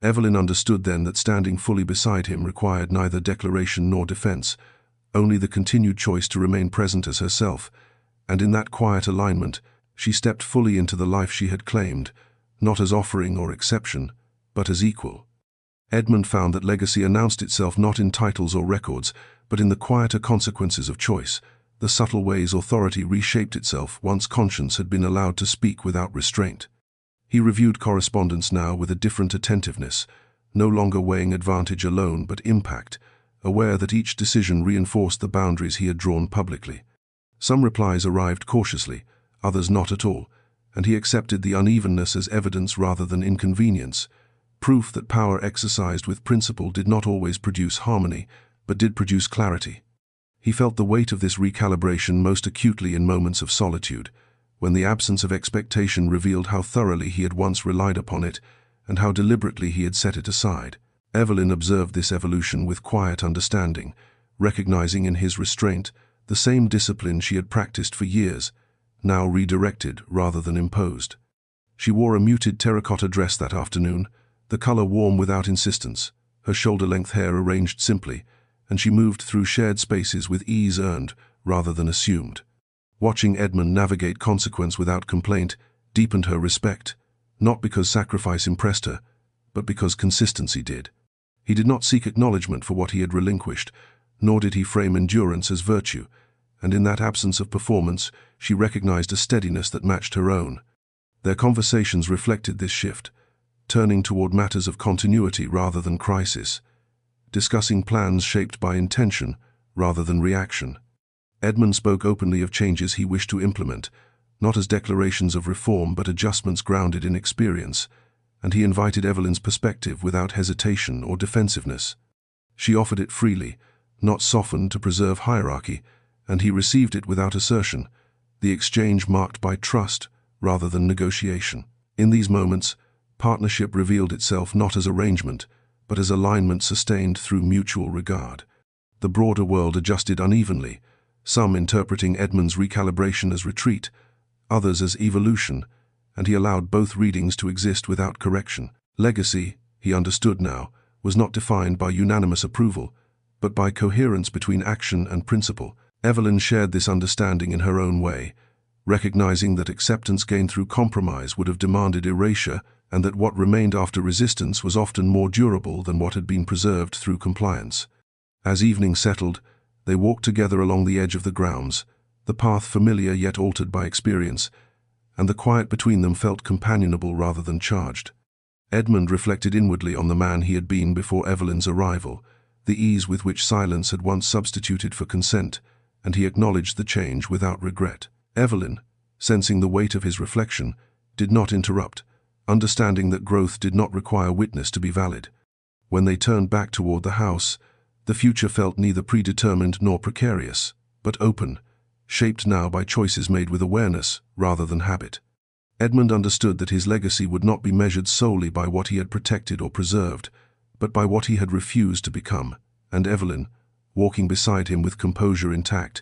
Evelyn understood then that standing fully beside him required neither declaration nor defense, only the continued choice to remain present as herself, and in that quiet alignment, she stepped fully into the life she had claimed, not as offering or exception, but as equal. Edmund found that legacy announced itself not in titles or records, but in the quieter consequences of choice, the subtle ways authority reshaped itself once conscience had been allowed to speak without restraint. He reviewed correspondence now with a different attentiveness, no longer weighing advantage alone but impact, aware that each decision reinforced the boundaries he had drawn publicly. Some replies arrived cautiously, others not at all, and he accepted the unevenness as evidence rather than inconvenience, proof that power exercised with principle did not always produce harmony, but did produce clarity. He felt the weight of this recalibration most acutely in moments of solitude, when the absence of expectation revealed how thoroughly he had once relied upon it and how deliberately he had set it aside. Evelyn observed this evolution with quiet understanding, recognizing in his restraint the same discipline she had practiced for years, now redirected rather than imposed. She wore a muted terracotta dress that afternoon, the color warm without insistence, her shoulder-length hair arranged simply, and she moved through shared spaces with ease earned rather than assumed. Watching Edmund navigate consequence without complaint deepened her respect, not because sacrifice impressed her, but because consistency did. He did not seek acknowledgement for what he had relinquished, nor did he frame endurance as virtue, and in that absence of performance, she recognized a steadiness that matched her own. Their conversations reflected this shift, turning toward matters of continuity rather than crisis, discussing plans shaped by intention rather than reaction. Edmund spoke openly of changes he wished to implement, not as declarations of reform but adjustments grounded in experience, and he invited Evelyn's perspective without hesitation or defensiveness. She offered it freely, not softened to preserve hierarchy, and he received it without assertion, the exchange marked by trust rather than negotiation. In these moments, partnership revealed itself not as arrangement, but as alignment sustained through mutual regard. The broader world adjusted unevenly, some interpreting Edmund's recalibration as retreat, others as evolution, and he allowed both readings to exist without correction. Legacy, he understood now, was not defined by unanimous approval, but by coherence between action and principle. Evelyn shared this understanding in her own way, recognizing that acceptance gained through compromise would have demanded erasure, and that what remained after resistance was often more durable than what had been preserved through compliance. As evening settled, they walked together along the edge of the grounds, the path familiar yet altered by experience, and the quiet between them felt companionable rather than charged. Edmund reflected inwardly on the man he had been before Evelyn's arrival, the ease with which silence had once substituted for consent, and he acknowledged the change without regret. Evelyn, sensing the weight of his reflection, did not interrupt, understanding that growth did not require witness to be valid. When they turned back toward the house, the future felt neither predetermined nor precarious, but open, shaped now by choices made with awareness rather than habit. Edmund understood that his legacy would not be measured solely by what he had protected or preserved, but by what he had refused to become, and Evelyn, walking beside him with composure intact,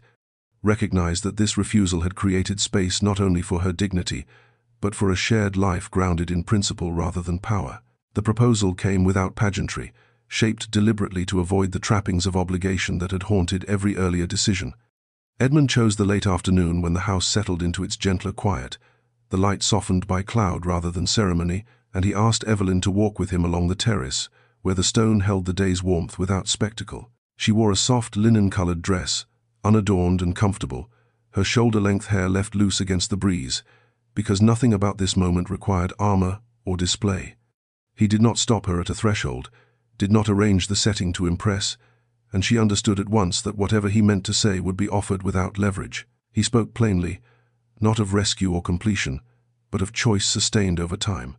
recognized that this refusal had created space not only for her dignity, but for a shared life grounded in principle rather than power. The proposal came without pageantry, shaped deliberately to avoid the trappings of obligation that had haunted every earlier decision. Edmund chose the late afternoon when the house settled into its gentler quiet, the light softened by cloud rather than ceremony, and he asked Evelyn to walk with him along the terrace, where the stone held the day's warmth without spectacle. She wore a soft linen-colored dress, unadorned and comfortable, her shoulder-length hair left loose against the breeze, because nothing about this moment required armor or display. He did not stop her at a threshold, did not arrange the setting to impress, and she understood at once that whatever he meant to say would be offered without leverage. He spoke plainly, not of rescue or completion, but of choice sustained over time.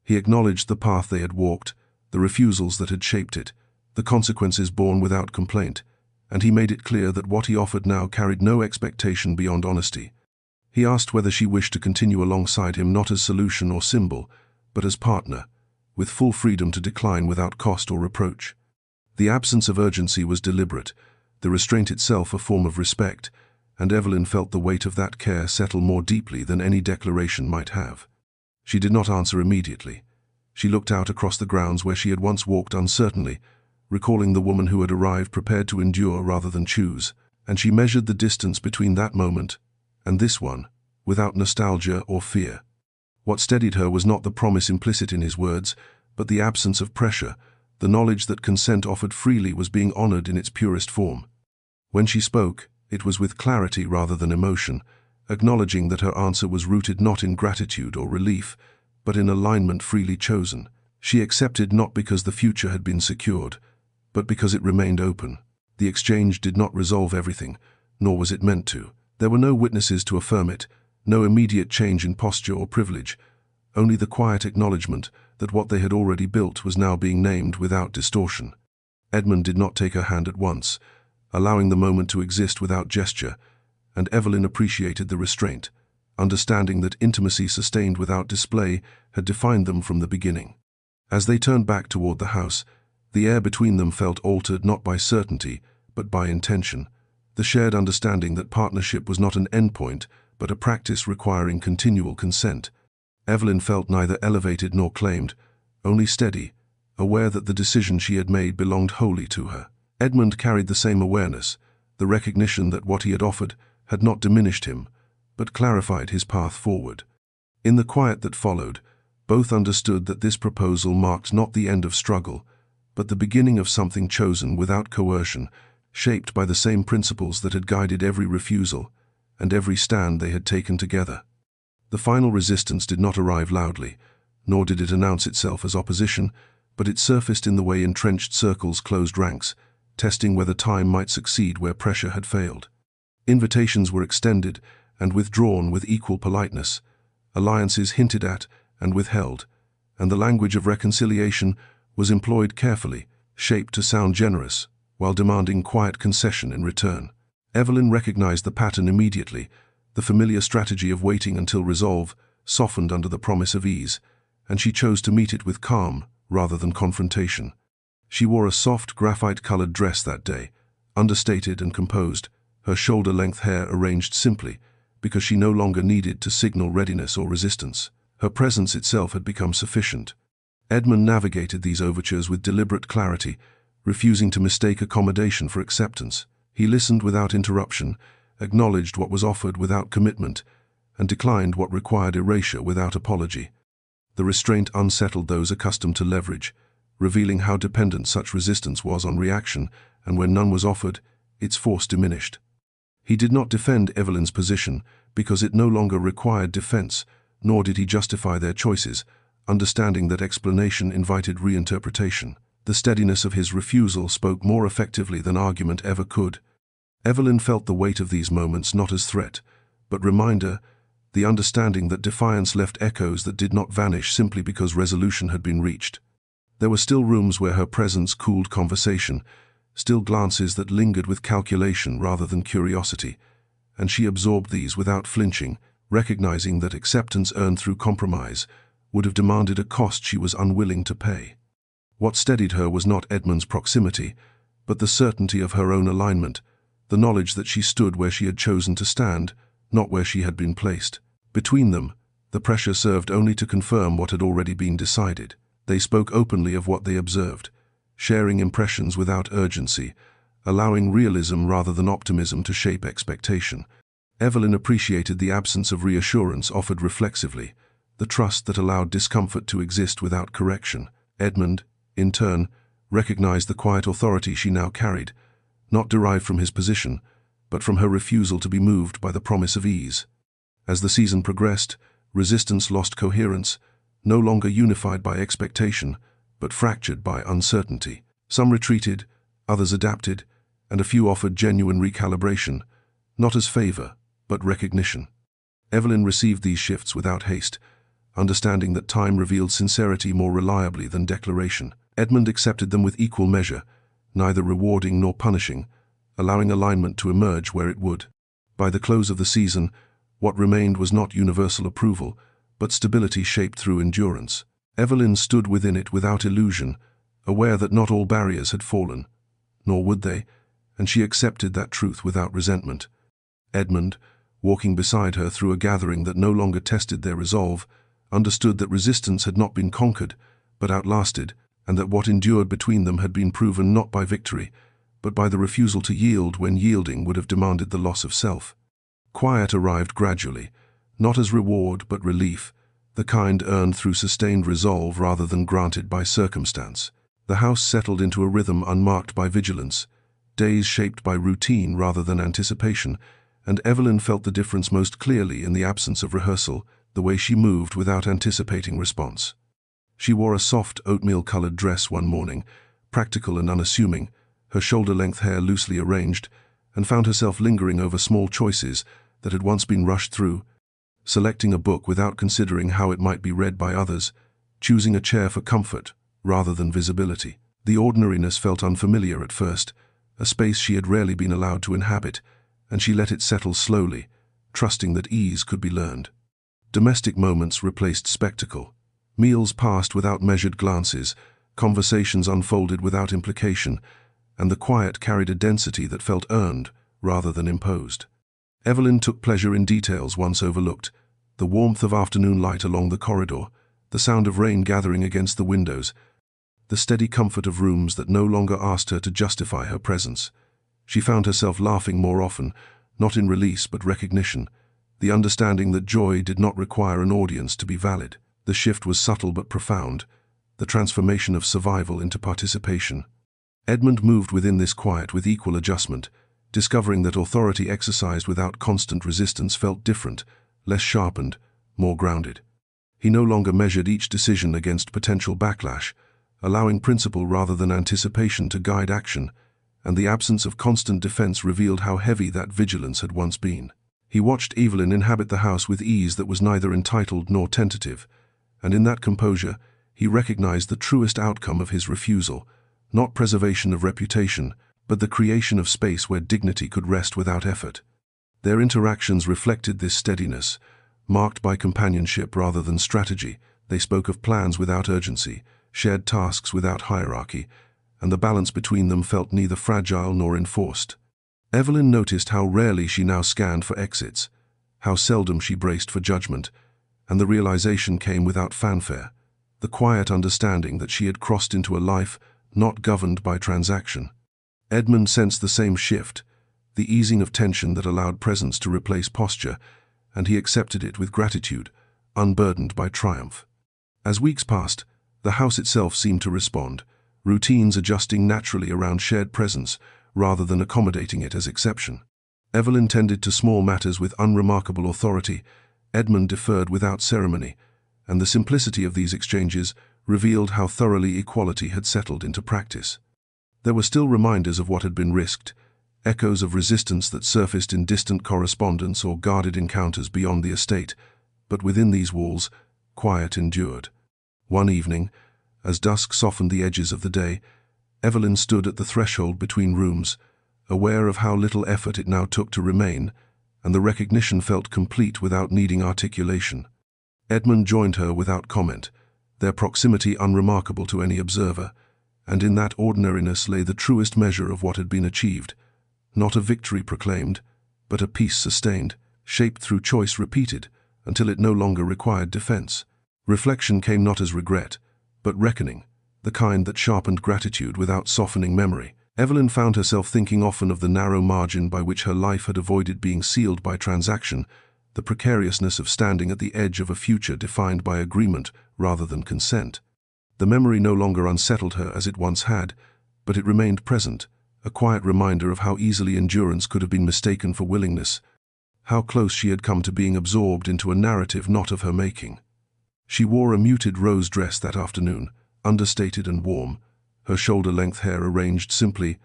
He acknowledged the path they had walked, the refusals that had shaped it, the consequences borne without complaint, and he made it clear that what he offered now carried no expectation beyond honesty. He asked whether she wished to continue alongside him not as solution or symbol, but as partner, with full freedom to decline without cost or reproach. The absence of urgency was deliberate, the restraint itself a form of respect, and Evelyn felt the weight of that care settle more deeply than any declaration might have. She did not answer immediately. She looked out across the grounds where she had once walked uncertainly, recalling the woman who had arrived prepared to endure rather than choose, and she measured the distance between that moment and this one, without nostalgia or fear. What steadied her was not the promise implicit in his words, but the absence of pressure, the knowledge that consent offered freely was being honored in its purest form. When she spoke, it was with clarity rather than emotion, acknowledging that her answer was rooted not in gratitude or relief, but in alignment freely chosen. She accepted not because the future had been secured, but because it remained open. The exchange did not resolve everything, nor was it meant to. There were no witnesses to affirm it, no immediate change in posture or privilege, only the quiet acknowledgement that what they had already built was now being named without distortion. Edmund did not take her hand at once, allowing the moment to exist without gesture, and Evelyn appreciated the restraint, understanding that intimacy sustained without display had defined them from the beginning. As they turned back toward the house, the air between them felt altered not by certainty, but by intention, the shared understanding that partnership was not an endpoint, but a practice requiring continual consent. Evelyn felt neither elevated nor claimed, only steady, aware that the decision she had made belonged wholly to her. Edmund carried the same awareness, the recognition that what he had offered had not diminished him, but clarified his path forward. In the quiet that followed, both understood that this proposal marked not the end of struggle, but the beginning of something chosen without coercion, shaped by the same principles that had guided every refusal and every stand they had taken together. The final resistance did not arrive loudly, nor did it announce itself as opposition, but it surfaced in the way entrenched circles closed ranks, testing whether time might succeed where pressure had failed. Invitations were extended and withdrawn with equal politeness, alliances hinted at and withheld, and the language of reconciliation was employed carefully, shaped to sound generous, while demanding quiet concession in return. Evelyn recognized the pattern immediately, the familiar strategy of waiting until resolve softened under the promise of ease, and she chose to meet it with calm rather than confrontation. She wore a soft, graphite-colored dress that day, understated and composed, her shoulder-length hair arranged simply, because she no longer needed to signal readiness or resistance. Her presence itself had become sufficient. Edmund navigated these overtures with deliberate clarity, refusing to mistake accommodation for acceptance. He listened without interruption, acknowledged what was offered without commitment, and declined what required erasure without apology. The restraint unsettled those accustomed to leverage, revealing how dependent such resistance was on reaction, and when none was offered, its force diminished. He did not defend Evelyn's position because it no longer required defense, nor did he justify their choices, understanding that explanation invited reinterpretation. The steadiness of his refusal spoke more effectively than argument ever could. Evelyn felt the weight of these moments not as threat, but reminder, the understanding that defiance left echoes that did not vanish simply because resolution had been reached. There were still rooms where her presence cooled conversation, still glances that lingered with calculation rather than curiosity, and she absorbed these without flinching, recognizing that acceptance earned through compromise would have demanded a cost she was unwilling to pay. What steadied her was not Edmund's proximity, but the certainty of her own alignment, the knowledge that she stood where she had chosen to stand, not where she had been placed. Between them, the pressure served only to confirm what had already been decided. They spoke openly of what they observed, sharing impressions without urgency, allowing realism rather than optimism to shape expectation. Evelyn appreciated the absence of reassurance offered reflexively, the trust that allowed discomfort to exist without correction. Edmund, in turn, recognized the quiet authority she now carried, not derived from his position, but from her refusal to be moved by the promise of ease. As the season progressed, resistance lost coherence, no longer unified by expectation, but fractured by uncertainty. Some retreated, others adapted, and a few offered genuine recalibration, not as favor, but recognition. Evelyn received these shifts without haste, understanding that time revealed sincerity more reliably than declaration. Edmund accepted them with equal measure, neither rewarding nor punishing, allowing alignment to emerge where it would. By the close of the season, what remained was not universal approval, but stability shaped through endurance. Evelyn stood within it without illusion, aware that not all barriers had fallen, nor would they, and she accepted that truth without resentment. Edmund, walking beside her through a gathering that no longer tested their resolve, understood that resistance had not been conquered, but outlasted, and that what endured between them had been proven not by victory, but by the refusal to yield when yielding would have demanded the loss of self. Quiet arrived gradually, not as reward but relief, the kind earned through sustained resolve rather than granted by circumstance. The house settled into a rhythm unmarked by vigilance, days shaped by routine rather than anticipation, and Evelyn felt the difference most clearly in the absence of rehearsal, the way she moved without anticipating response. She wore a soft, oatmeal-colored dress one morning, practical and unassuming, her shoulder-length hair loosely arranged, and found herself lingering over small choices that had once been rushed through, selecting a book without considering how it might be read by others, choosing a chair for comfort rather than visibility. The ordinariness felt unfamiliar at first, a space she had rarely been allowed to inhabit, and she let it settle slowly, trusting that ease could be learned. Domestic moments replaced spectacle. Meals passed without measured glances, conversations unfolded without implication, and the quiet carried a density that felt earned rather than imposed. Evelyn took pleasure in details once overlooked: the warmth of afternoon light along the corridor, the sound of rain gathering against the windows, the steady comfort of rooms that no longer asked her to justify her presence. She found herself laughing more often, not in release but recognition, the understanding that joy did not require an audience to be valid. The shift was subtle but profound, the transformation of survival into participation. Edmund moved within this quiet with equal adjustment, discovering that authority exercised without constant resistance felt different, less sharpened, more grounded. He no longer measured each decision against potential backlash, allowing principle rather than anticipation to guide action, and the absence of constant defense revealed how heavy that vigilance had once been. He watched Evelyn inhabit the house with ease that was neither entitled nor tentative, and in that composure he recognized the truest outcome of his refusal, not preservation of reputation, but the creation of space where dignity could rest without effort. Their interactions reflected this steadiness, marked by companionship rather than strategy. They spoke of plans without urgency, shared tasks without hierarchy, and the balance between them felt neither fragile nor enforced. Evelyn noticed how rarely she now scanned for exits, how seldom she braced for judgment, and the realization came without fanfare, the quiet understanding that she had crossed into a life not governed by transaction. Edmund sensed the same shift, the easing of tension that allowed presence to replace posture, and he accepted it with gratitude, unburdened by triumph. As weeks passed, the house itself seemed to respond, routines adjusting naturally around shared presence rather than accommodating it as exception. Evelyn tended to small matters with unremarkable authority, Edmund deferred without ceremony, and the simplicity of these exchanges revealed how thoroughly equality had settled into practice. There were still reminders of what had been risked, echoes of resistance that surfaced in distant correspondence or guarded encounters beyond the estate, but within these walls, quiet endured. One evening, as dusk softened the edges of the day, Evelyn stood at the threshold between rooms, aware of how little effort it now took to remain, and the recognition felt complete without needing articulation. Edmund joined her without comment, their proximity unremarkable to any observer, and in that ordinariness lay the truest measure of what had been achieved, not a victory proclaimed, but a peace sustained, shaped through choice repeated, until it no longer required defense. Reflection came not as regret, but reckoning, the kind that sharpened gratitude without softening memory. Evelyn found herself thinking often of the narrow margin by which her life had avoided being sealed by transaction, the precariousness of standing at the edge of a future defined by agreement rather than consent. The memory no longer unsettled her as it once had, but it remained present, a quiet reminder of how easily endurance could have been mistaken for willingness, how close she had come to being absorbed into a narrative not of her making. She wore a muted rose dress that afternoon, understated and warm, her shoulder-length hair arranged simply,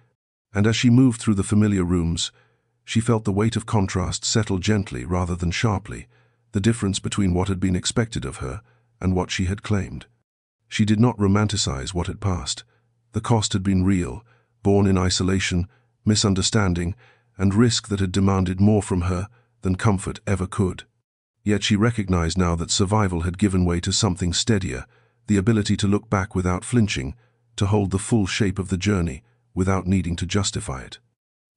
and as she moved through the familiar rooms, she felt the weight of contrast settle gently rather than sharply, the difference between what had been expected of her and what she had claimed. She did not romanticize what had passed. The cost had been real, born in isolation, misunderstanding, and risk that had demanded more from her than comfort ever could. Yet she recognized now that survival had given way to something steadier, the ability to look back without flinching, to hold the full shape of the journey without needing to justify it.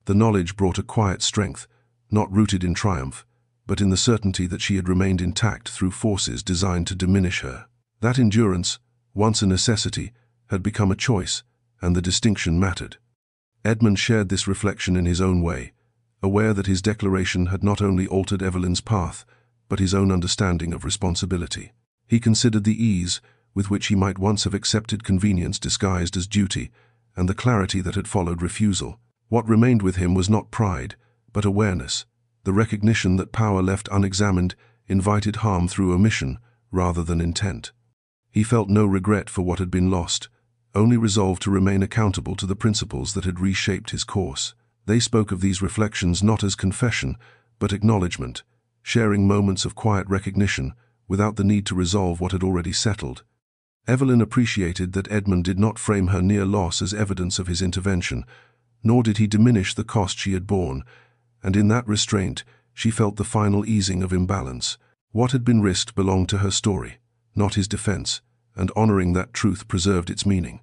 The knowledge brought a quiet strength, not rooted in triumph, but in the certainty that she had remained intact through forces designed to diminish her. That endurance, once a necessity, had become a choice, and the distinction mattered. Edmund shared this reflection in his own way, aware that his declaration had not only altered Evelyn's path, but his own understanding of responsibility. He considered the ease with which he might once have accepted convenience disguised as duty, and the clarity that had followed refusal. What remained with him was not pride, but awareness, the recognition that power left unexamined invited harm through omission rather than intent. He felt no regret for what had been lost, only resolved to remain accountable to the principles that had reshaped his course. They spoke of these reflections not as confession, but acknowledgement, sharing moments of quiet recognition without the need to resolve what had already settled. Evelyn appreciated that Edmund did not frame her near loss as evidence of his intervention, nor did he diminish the cost she had borne, and in that restraint she felt the final easing of imbalance. What had been risked belonged to her story, not his defense, and honoring that truth preserved its meaning.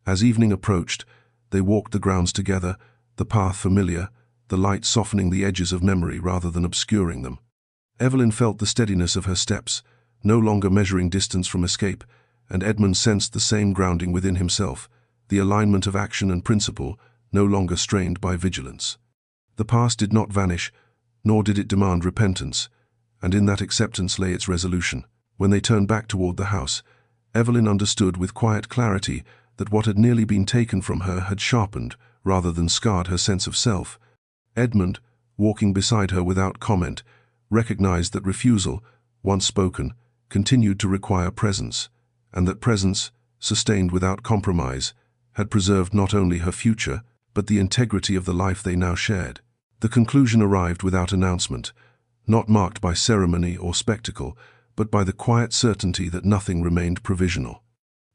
As evening approached, they walked the grounds together, the path familiar, the light softening the edges of memory rather than obscuring them. Evelyn felt the steadiness of her steps, no longer measuring distance from escape, and Edmund sensed the same grounding within himself, the alignment of action and principle, no longer strained by vigilance. The past did not vanish, nor did it demand repentance, and in that acceptance lay its resolution. When they turned back toward the house, Evelyn understood with quiet clarity that what had nearly been taken from her had sharpened, rather than scarred, her sense of self. Edmund, walking beside her without comment, recognized that refusal, once spoken, continued to require presence, and that presence, sustained without compromise, had preserved not only her future, but the integrity of the life they now shared. The conclusion arrived without announcement, not marked by ceremony or spectacle, but by the quiet certainty that nothing remained provisional.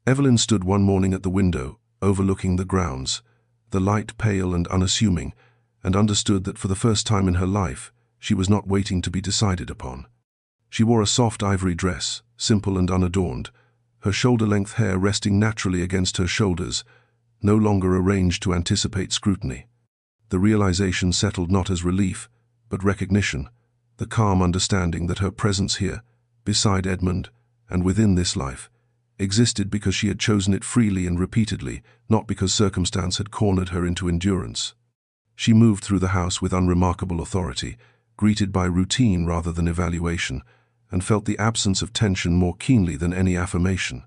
Evelyn stood one morning at the window, overlooking the grounds, the light pale and unassuming, and understood that for the first time in her life, she was not waiting to be decided upon. She wore a soft ivory dress, simple and unadorned, her shoulder-length hair resting naturally against her shoulders, no longer arranged to anticipate scrutiny. The realization settled not as relief, but recognition, the calm understanding that her presence here, beside Edmund, and within this life, existed because she had chosen it freely and repeatedly, not because circumstance had cornered her into endurance. She moved through the house with unremarkable authority, greeted by routine rather than evaluation, and felt the absence of tension more keenly than any affirmation.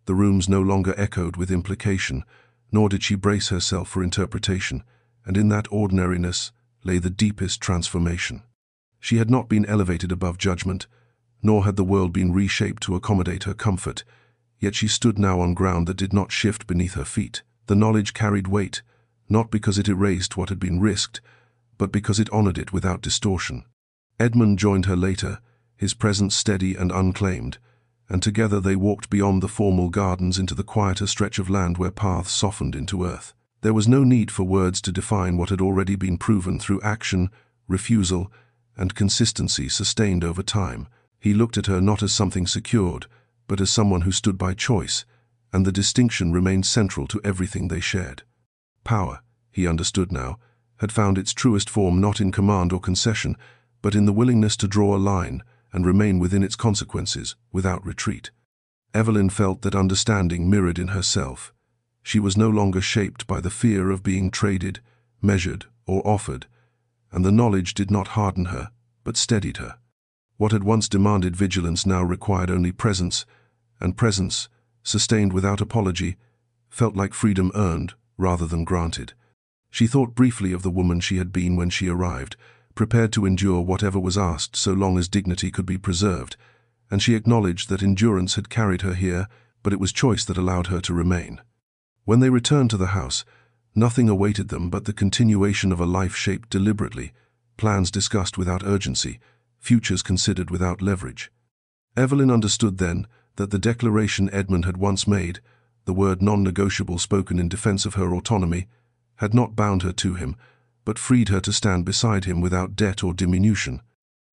The rooms no longer echoed with implication, nor did she brace herself for interpretation, and in that ordinariness lay the deepest transformation. She had not been elevated above judgment, nor had the world been reshaped to accommodate her comfort, yet she stood now on ground that did not shift beneath her feet. The knowledge carried weight, not because it erased what had been risked, but because it honored it without distortion. Edmund joined her later, his presence steady and unclaimed, and together they walked beyond the formal gardens into the quieter stretch of land where paths softened into earth. There was no need for words to define what had already been proven through action, refusal, and consistency sustained over time. He looked at her not as something secured, but as someone who stood by choice, and the distinction remained central to everything they shared. Power, he understood now, had found its truest form not in command or concession, but in the willingness to draw a line and remain within its consequences, without retreat. Evelyn felt that understanding mirrored in herself. She was no longer shaped by the fear of being traded, measured, or offered, and the knowledge did not harden her, but steadied her. What had once demanded vigilance now required only presence, and presence, sustained without apology, felt like freedom earned rather than granted. She thought briefly of the woman she had been when she arrived, prepared to endure whatever was asked so long as dignity could be preserved, and she acknowledged that endurance had carried her here, but it was choice that allowed her to remain. When they returned to the house, nothing awaited them but the continuation of a life shaped deliberately, plans discussed without urgency, futures considered without leverage. Evelyn understood then that the declaration Edmund had once made, the word non-negotiable spoken in defense of her autonomy, had not bound her to him, but freed her to stand beside him without debt or diminution.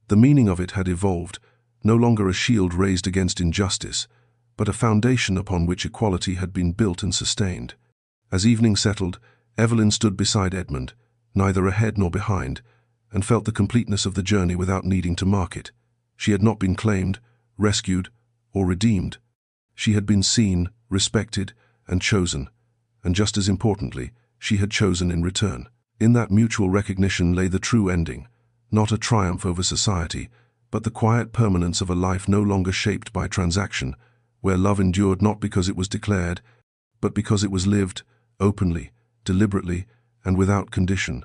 The meaning of it had evolved, no longer a shield raised against injustice, but a foundation upon which equality had been built and sustained. As evening settled, Evelyn stood beside Edmund, neither ahead nor behind, and felt the completeness of the journey without needing to mark it. She had not been claimed, rescued, or redeemed. She had been seen, respected, and chosen, and just as importantly, she had chosen in return. In that mutual recognition lay the true ending, not a triumph over society, but the quiet permanence of a life no longer shaped by transaction, where love endured not because it was declared, but because it was lived, openly, deliberately, and without condition.